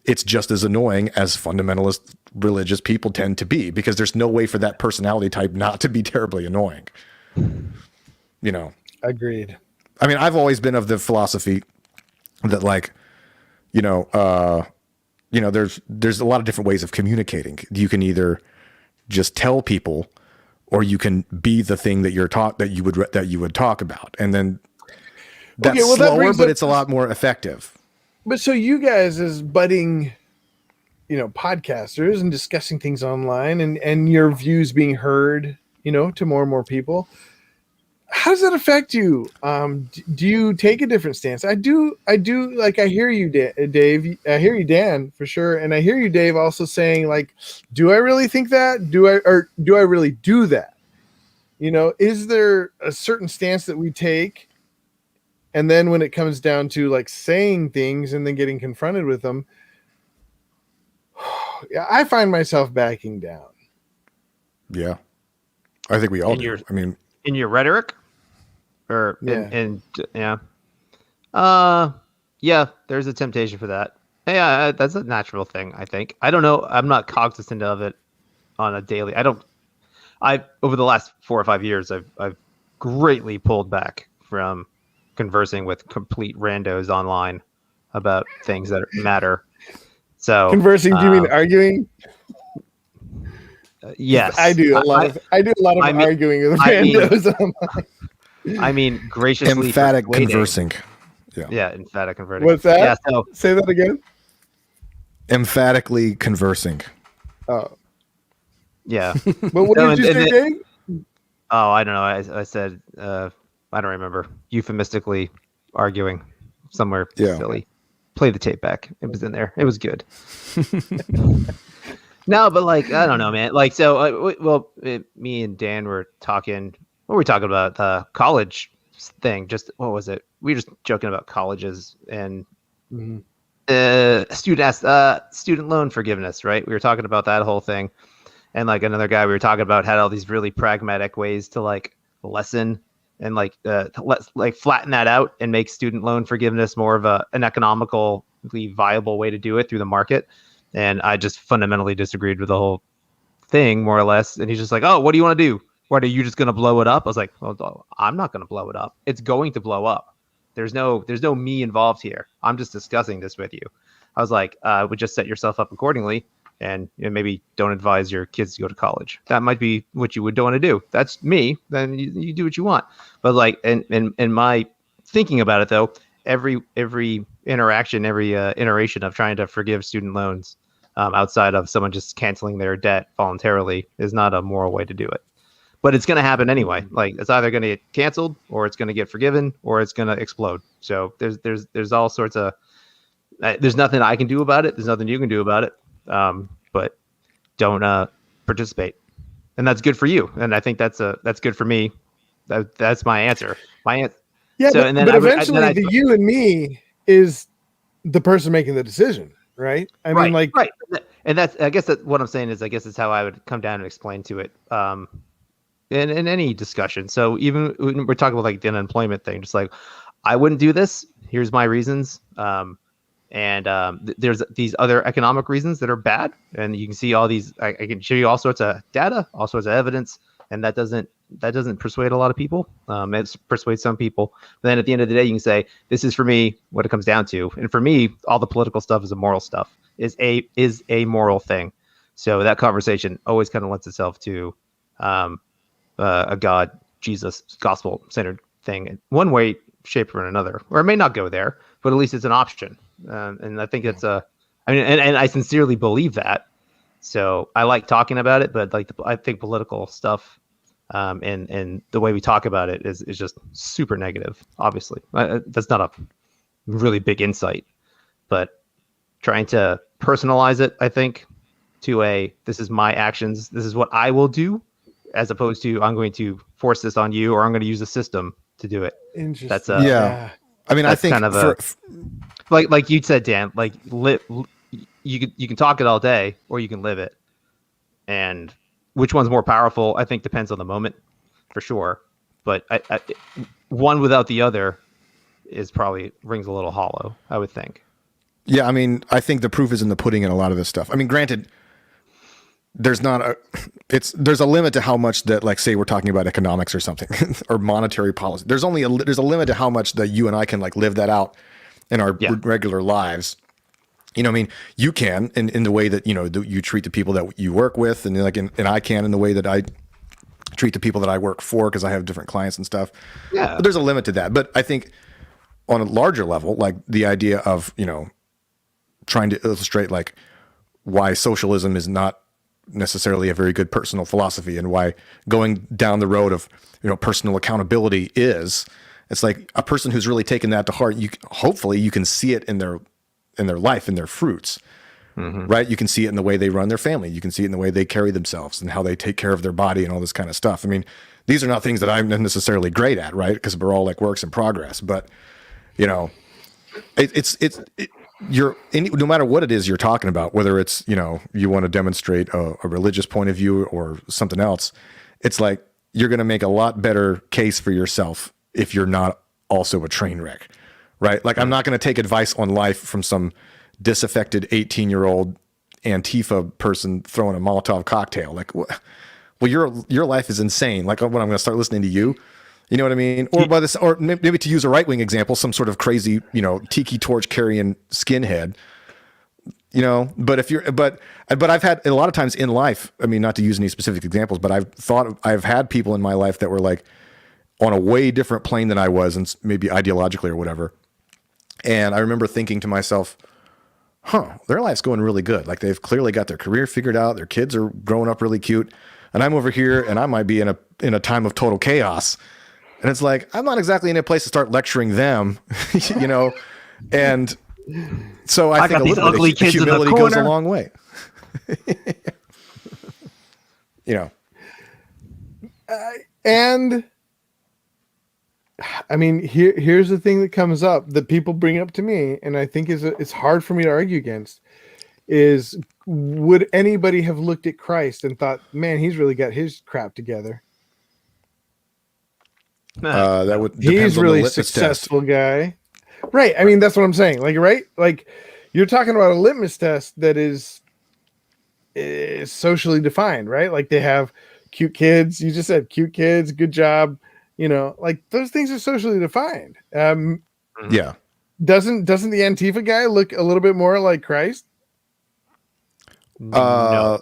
it's just as annoying as fundamentalist religious people tend to be, because there's no way for that personality type not to be terribly annoying. Agreed. I mean, I've always been of the philosophy that like, there's a lot of different ways of communicating. You can either just tell people, or you can be the thing that that you would talk about. And then that's slower, but it's a lot more effective. But so you guys as budding podcasters and discussing things online and your views being heard, to more and more people. How does that affect you? Do you take a different stance? I do. Like, I hear you, Dave. I hear you, Dan, for sure. And I hear you, Dave, also saying, like, do I really think that? Do I really do that? Is there a certain stance that we take? And then when it comes down to like saying things and then getting confronted with them, I find myself backing down. Yeah. I think we all In do. your- I mean, In your rhetoric, or Yeah. yeah, there's a temptation for that. Yeah, that's a natural thing, I think. I don't know. I'm not cognizant of it on a daily. Over the last 4 or 5 years, I've greatly pulled back from conversing with complete randos online about things that matter. So Conversing, do you mean arguing? yes, I do a lot of arguing with randos. I mean, graciously emphatic persuading. conversing. Yeah, emphatic converting. What's that? Yeah, so Say that again. Emphatically conversing. Oh, yeah. but what No, did you and say, Dave? Oh, I don't know. I said I don't remember. Euphemistically arguing somewhere silly. Play the tape back. It was in there. It was good. No, but like I don't know, man. Like so, me and Dan were talking. What were we talking about? The college thing. Just what was it? We were just joking about colleges and student loan forgiveness, right? We were talking about that whole thing. And like another guy we were talking about had all these really pragmatic ways to like lessen and like flatten that out and make student loan forgiveness more of an economically viable way to do it through the market. And I just fundamentally disagreed with the whole thing, more or less. And he's just like, "Oh, what do you want to do? What, are you just going to blow it up?" I was like, "Well, I'm not going to blow it up. It's going to blow up. There's no me involved here. I'm just discussing this with you." I was like, "Would just set yourself up accordingly." And maybe don't advise your kids to go to college. That might be what you would want to do. That's me. Then you do what you want. But like, and my thinking about it though, every interaction, every iteration of trying to forgive student loans outside of someone just canceling their debt voluntarily is not a moral way to do it. But it's going to happen anyway. Like it's either going to get canceled, or it's going to get forgiven, or it's going to explode. So there's all sorts of there's nothing I can do about it. There's nothing you can do about it. But don't participate, and that's good for you. And I think that's good for me. That's my answer. Yeah, so, but eventually the you and me is the person making the decision, right? I mean, like, right. And I guess that what I'm saying is, I guess it's how I would come down and explain to it. In any discussion. So even when we're talking about like the unemployment thing, just like I wouldn't do this. Here's my reasons. There's these other economic reasons that are bad, and you can see all these. I can show you all sorts of data, all sorts of evidence, and that doesn't persuade a lot of people. It persuades some people. But then at the end of the day, you can say, "This is for me what it comes down to." And for me, all the political stuff is a moral stuff. Is a moral thing. So that conversation always kind of lends itself to a God, Jesus, gospel centered thing in one way, shape, or another, or it may not go there, but at least it's an option. And I think it's and I sincerely believe that. So I like talking about it, but like I think political stuff and the way we talk about it is just super negative. Obviously, that's not a really big insight, but trying to personalize it, I think, to this is my actions, this is what I will do, as opposed to I'm going to force this on you, or I'm going to use a system to do it. Interesting. That's yeah. I mean, I think kind of like you said, Dan. Like you can talk it all day, or you can live it. And which one's more powerful? I think depends on the moment, for sure. But one without the other is probably rings a little hollow, I would think. Yeah, I mean, I think the proof is in the pudding in a lot of this stuff. I mean, granted, there's a limit to how much that, like, say we're talking about economics or something or monetary policy. There's a limit to how much that you and I can like live that out in our regular lives. You know, I mean, you can in the way that, you know, you treat the people that you work with, and like, and I can in the way that I treat the people that I work for, because I have different clients and stuff. Yeah. But there's a limit to that. But I think on a larger level, like the idea of, you know, trying to illustrate like why socialism is not necessarily a very good personal philosophy, and why going down the road of personal accountability is. It's like a person who's really taken that to heart. Hopefully you can see it in their life, in their fruits, right? You can see it in the way they run their family. You can see it in the way they carry themselves and how they take care of their body and all this kind of stuff. I mean, these are not things that I'm necessarily great at, right? Because we're all like works in progress. But no matter what it is you're talking about, whether it's you want to demonstrate a religious point of view or something else, it's like you're going to make a lot better case for yourself if you're not also a train wreck, right? Like, I'm not going to take advice on life from some disaffected 18-year-old Antifa person throwing a Molotov cocktail. Like, well, your life is insane. Like, when I'm going to start listening to you, you know what I mean? Or maybe to use a right-wing example, some sort of crazy, tiki torch carrying skinhead. But I've had a lot of times in life, I mean, not to use any specific examples, but I've had people in my life that were like on a way different plane than I was, and maybe ideologically or whatever. And I remember thinking to myself, their life's going really good. Like, they've clearly got their career figured out. Their kids are growing up really cute. And I'm over here and I might be in a time of total chaos. And it's like, I'm not exactly in a place to start lecturing them, and so I think a little bit of humility goes a long way. And I mean, here's the thing that comes up that people bring up to me, and I think it's hard for me to argue against, is would anybody have looked at Christ and thought, man, he's really got his crap together? That would he's really successful guy. Right. I mean, that's what I'm saying. Like, right? Like, you're talking about a litmus test that is socially defined, right? Like, they have cute kids. You just said cute kids, good job. Like, those things are socially defined. Yeah. Doesn't the Antifa guy look a little bit more like Christ? No.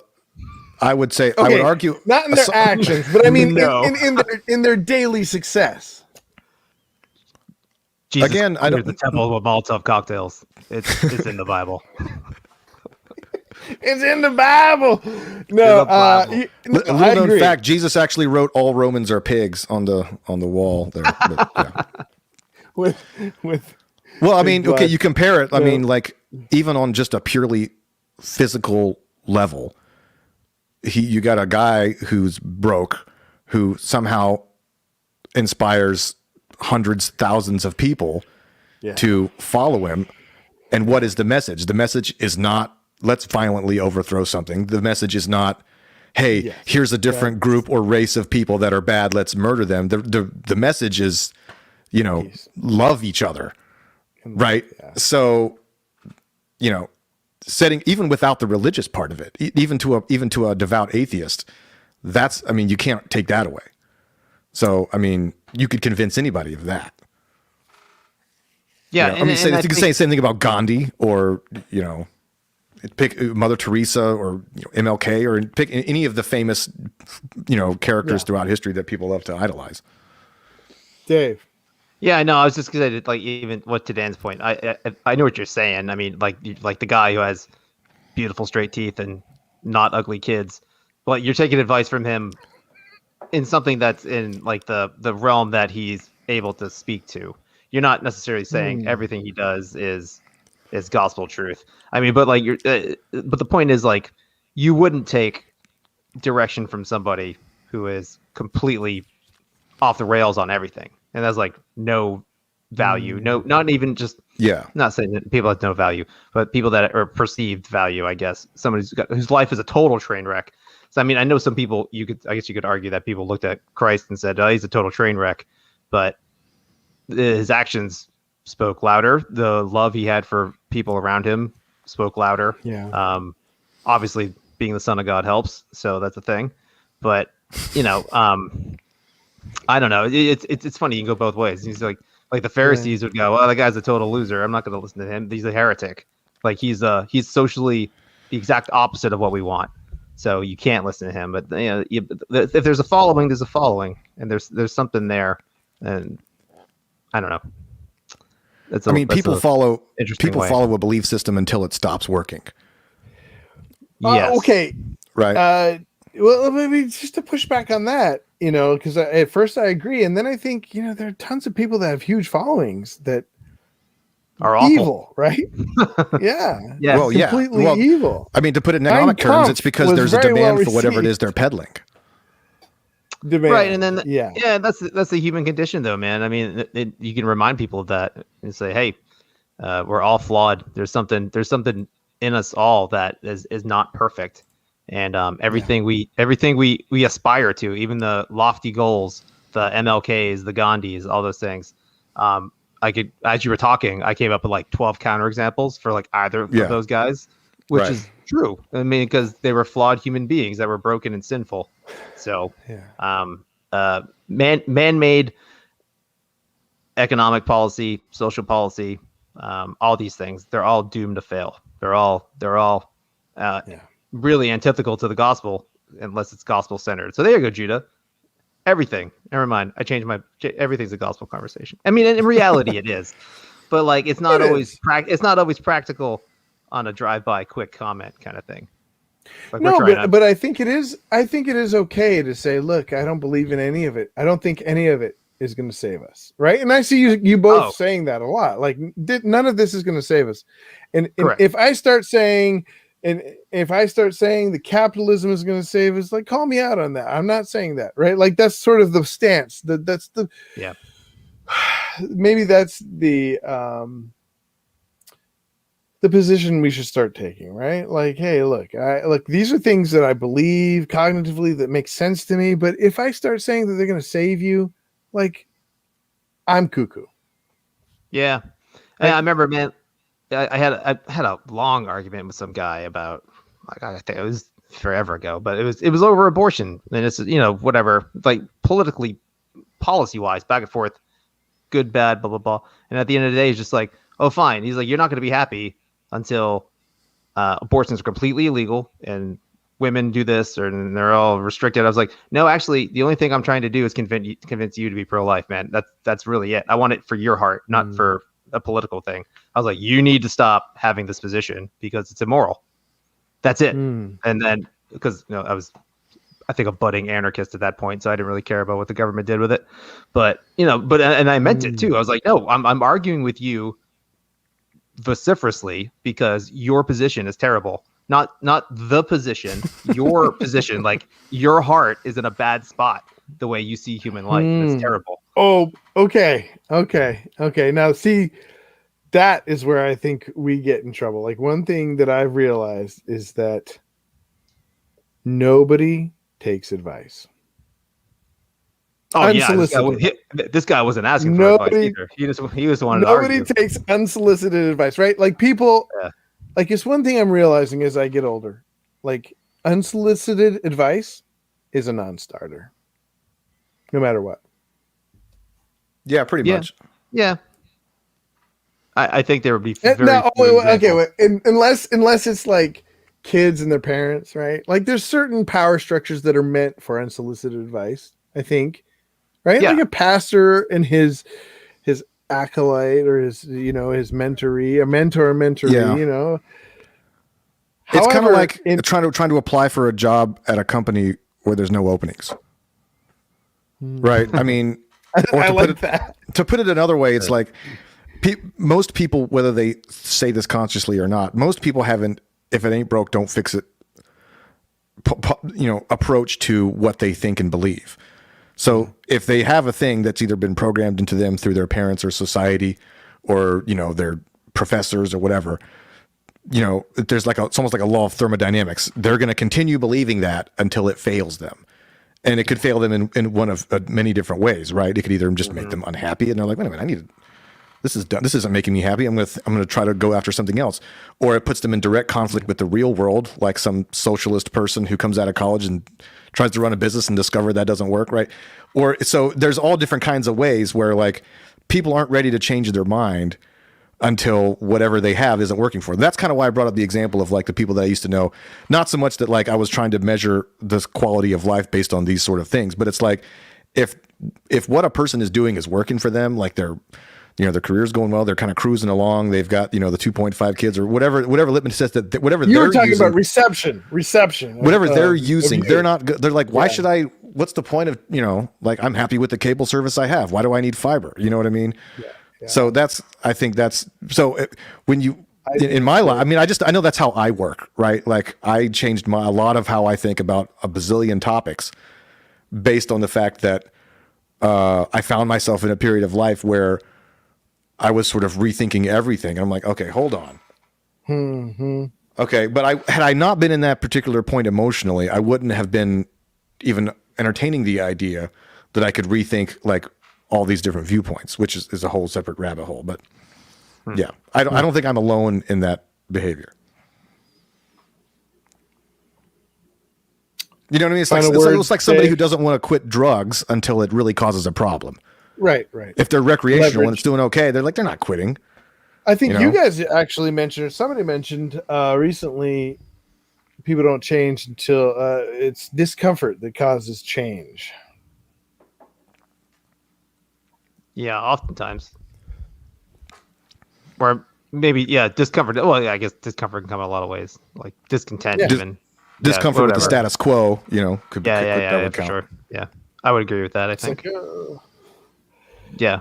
I would say, okay, I would argue not in their actions, but I mean, no. in their daily success. Jesus, again, I don't. The temple of Molotov cocktails. It's in the Bible. It's in the Bible. No, little known fact: Jesus actually wrote "All Romans are pigs" on the wall there. But, yeah. Well, I mean, okay, you compare it. I mean, like, even on just a purely physical level, you got a guy who's broke, who somehow inspires hundreds, thousands of people to follow him. And what is the message? The message is not, let's violently overthrow something. The message is not, hey, here's a different group or race of people that are bad, let's murder them. The message is, love each other. Right. Yeah. So, setting, even without the religious part of it, even to a devout atheist, you can't take that away. So, I mean, you could convince anybody of that. Yeah. You can say the same thing about Gandhi, or, pick Mother Teresa, or MLK, or pick any of the famous, characters throughout history that people love to idolize. Dave. Yeah, no, I was just gonna like, even to Dan's point, I know what you're saying. I mean, like the guy who has beautiful straight teeth and not ugly kids, but you're taking advice from him in something that's in like the realm that he's able to speak to. You're not necessarily saying everything he does is gospel truth. I mean, but like but the point is, like, you wouldn't take direction from somebody who is completely off the rails on everything. And that's like no value, no, not even just, not saying that people have no value, but people that are perceived value, I guess. Somebody whose life is a total train wreck. So, I mean, I know some people, I guess you could argue that people looked at Christ and said, oh, he's a total train wreck, but his actions spoke louder. The love he had for people around him spoke louder. Yeah. Obviously being the son of God helps. So that's a thing, but I don't know. It's funny. You can go both ways. He's like the Pharisees would go, "Well, the guy's a total loser. I'm not going to listen to him. He's a heretic. Like, he's socially the exact opposite of what we want. So you can't listen to him." But if there's a following, there's a following, and there's something there. And I don't know. People follow a belief system until it stops working. Yes. Okay. Right. Well, maybe just to push back on that, because at first I agree, and then I think there are tons of people that have huge followings that Are awful. evil, right? Yeah, Yes. Well, yeah. completely Well, evil. I mean, to put it in Mein economic terms, it's Kampf because was there's a very well demand for whatever it is received. they're peddling. Demand, Right, and then yeah, that's the human condition, though, man. I mean, you can remind people of that and say, "Hey, we're all flawed. There's something in us all that is not perfect, and everything we aspire to, even the lofty goals, the MLKs, the Gandhis, all those things. I could, as you were talking, I came up with like 12 counterexamples for like either of Yeah. those guys, which Right. is true. I mean, because they were flawed human beings that were broken and sinful. So, man-made economic policy, social policy, all these things, they're all doomed to fail. They're all really antithetical to the gospel unless it's gospel centered. So there you go, Judah. Everything. Never mind. I changed everything's a gospel conversation. I mean, in reality it is. But like it's not always practical on a drive-by quick comment kind of thing. Like no, but I think it is. I think it is okay to say, look, I don't believe in any of it. I don't think any of it is going to save us, right? And I see you both saying that a lot. Like none of this is going to save us. And if I start saying the capitalism is going to save us, like call me out on that. I'm not saying that, right? Like that's sort of the stance. That's the maybe that's the position we should start taking, right? Like, hey, look, these are things that I believe cognitively that make sense to me. But if I start saying that they're going to save you, like, I'm cuckoo. Yeah, I remember, man. I had a long argument with some guy about, like, I think it was forever ago, but it was over abortion, and it's whatever, like policy wise, back and forth, good, bad, blah blah blah, and at the end of the day, he's just like, oh fine, he's like, you're not going to be happy until abortions are completely illegal and women do this or they're all restricted. I was like, no, actually, the only thing I'm trying to do is convince you to be pro-life, man. That's really it. I want it for your heart, not for a political thing. I was like, you need to stop having this position because it's immoral. That's it. And then because I was, I think, a budding anarchist at that point, so I didn't really care about what the government did with it. But and I meant it too. I was like, no, I'm arguing with you vociferously because your position is terrible. Not the position, your position. Like your heart is in a bad spot the way you see human life. It's terrible. Oh, okay. Now see, that is where I think we get in trouble. Like one thing that I've realized is that nobody takes advice. Oh unsolicited. Yeah, this guy wasn't asking for advice either. He was the one. Nobody takes unsolicited advice, right? Like people. Yeah. Like it's one thing I'm realizing as I get older. Like unsolicited advice is a non-starter, no matter what. Yeah, pretty much. Yeah. I think there would be unless it's like kids and their parents, right? Like there's certain power structures that are meant for unsolicited advice, I think, right? Yeah. Like a pastor and his acolyte or his mentoree, a mentoree, Yeah. It's kind of like trying to apply for a job at a company where there's no openings. Right? I mean, I like that. To put it another way, it's like most people, whether they say this consciously or not, most people haven't, if it ain't broke, don't fix it, approach to what they think and believe. So if they have a thing that's either been programmed into them through their parents or society or, their professors or whatever, there's it's almost like a law of thermodynamics. They're going to continue believing that until it fails them. And it could fail them in one of many different ways, right? It could either just make them unhappy and they're like, wait a minute, this is done. This isn't making me happy. I'm going to try to go after something else. Or it puts them in direct conflict with the real world, like some socialist person who comes out of college and tries to run a business and discover that doesn't work, right? Or so there's all different kinds of ways where like people aren't ready to change their mind until whatever they have isn't working for them. That's kind of why I brought up the example of like the people that I used to know. Not so much that like I was trying to measure this quality of life based on these sort of things, but it's like if what a person is doing is working for them, like they're their career's going well. They're kind of cruising along. They've got, the 2.5 kids or whatever litmus test that whatever You they're were talking using, about reception. whatever they're of using. you. They're not good. They're like, why Yeah. should I, what's the point of, like I'm happy with the cable service I have. Why do I need fiber? You know what I mean? Yeah. So when you, in my life, I mean, I know that's how I work, right? Like I changed a lot of how I think about a bazillion topics based on the fact that I found myself in a period of life where I was sort of rethinking everything. And I'm like, okay, hold on. Okay. But had I not been in that particular point emotionally, I wouldn't have been even entertaining the idea that I could rethink like all these different viewpoints, which is a whole separate rabbit hole. But yeah, I don't think I'm alone in that behavior. You know what I mean? It's like somebody who doesn't want to quit drugs until it really causes a problem. Right. If they're recreational Leverage. and it's doing okay, they're not quitting. I think you guys actually mentioned, or somebody mentioned recently, people don't change until it's discomfort that causes change. Yeah, oftentimes. Or maybe, discomfort. Well, yeah, I guess discomfort can come in a lot of ways, like discontent, Yeah. even. Discomfort with the whatever. status quo, could be Yeah, would for count. sure. Yeah, I would agree with that. I It's think. like, Yeah.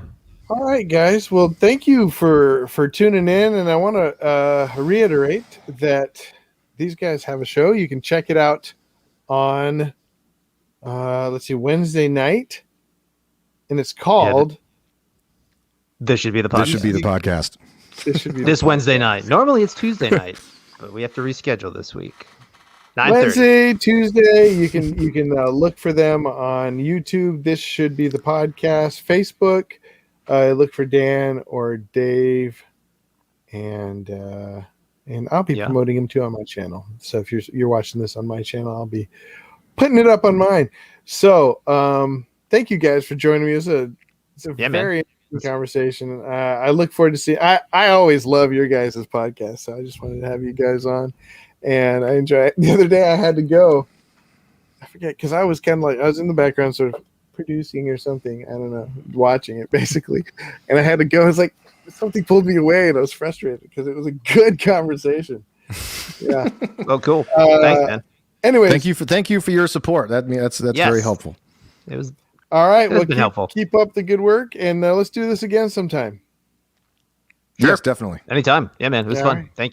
all right, guys. Well, thank you for tuning in, and I want to reiterate that these guys have a show. You can check it out on Wednesday night, and it's called. This should be the podcast. This should be the podcast. This should be This Wednesday night. Normally it's Tuesday night, but we have to reschedule this week. 9:30. Wednesday, Tuesday. You can look for them on YouTube. This should be the podcast. Facebook. Look for Dan or Dave, and I'll be promoting him too on my channel. So if you're watching this on my channel, I'll be putting it up on mine. So thank you guys for joining me. It's a very interesting conversation. I look forward to seeing. I always love your guys' podcast, so I just wanted to have you guys on, and I enjoy it. The other day I had to go. I forget because I was kind of like I was in the background, sort of producing or something. I don't know, watching it basically, and I had to go. I was like, something pulled me away, and I was frustrated because it was a good conversation. Yeah. Oh, cool. Thanks, man. Anyways, thank you for your support. That's very helpful. It was all right. Well, helpful. Keep up the good work, and let's do this again sometime. Yes, definitely. Anytime. Yeah, man. It was fun. Right. Thank you.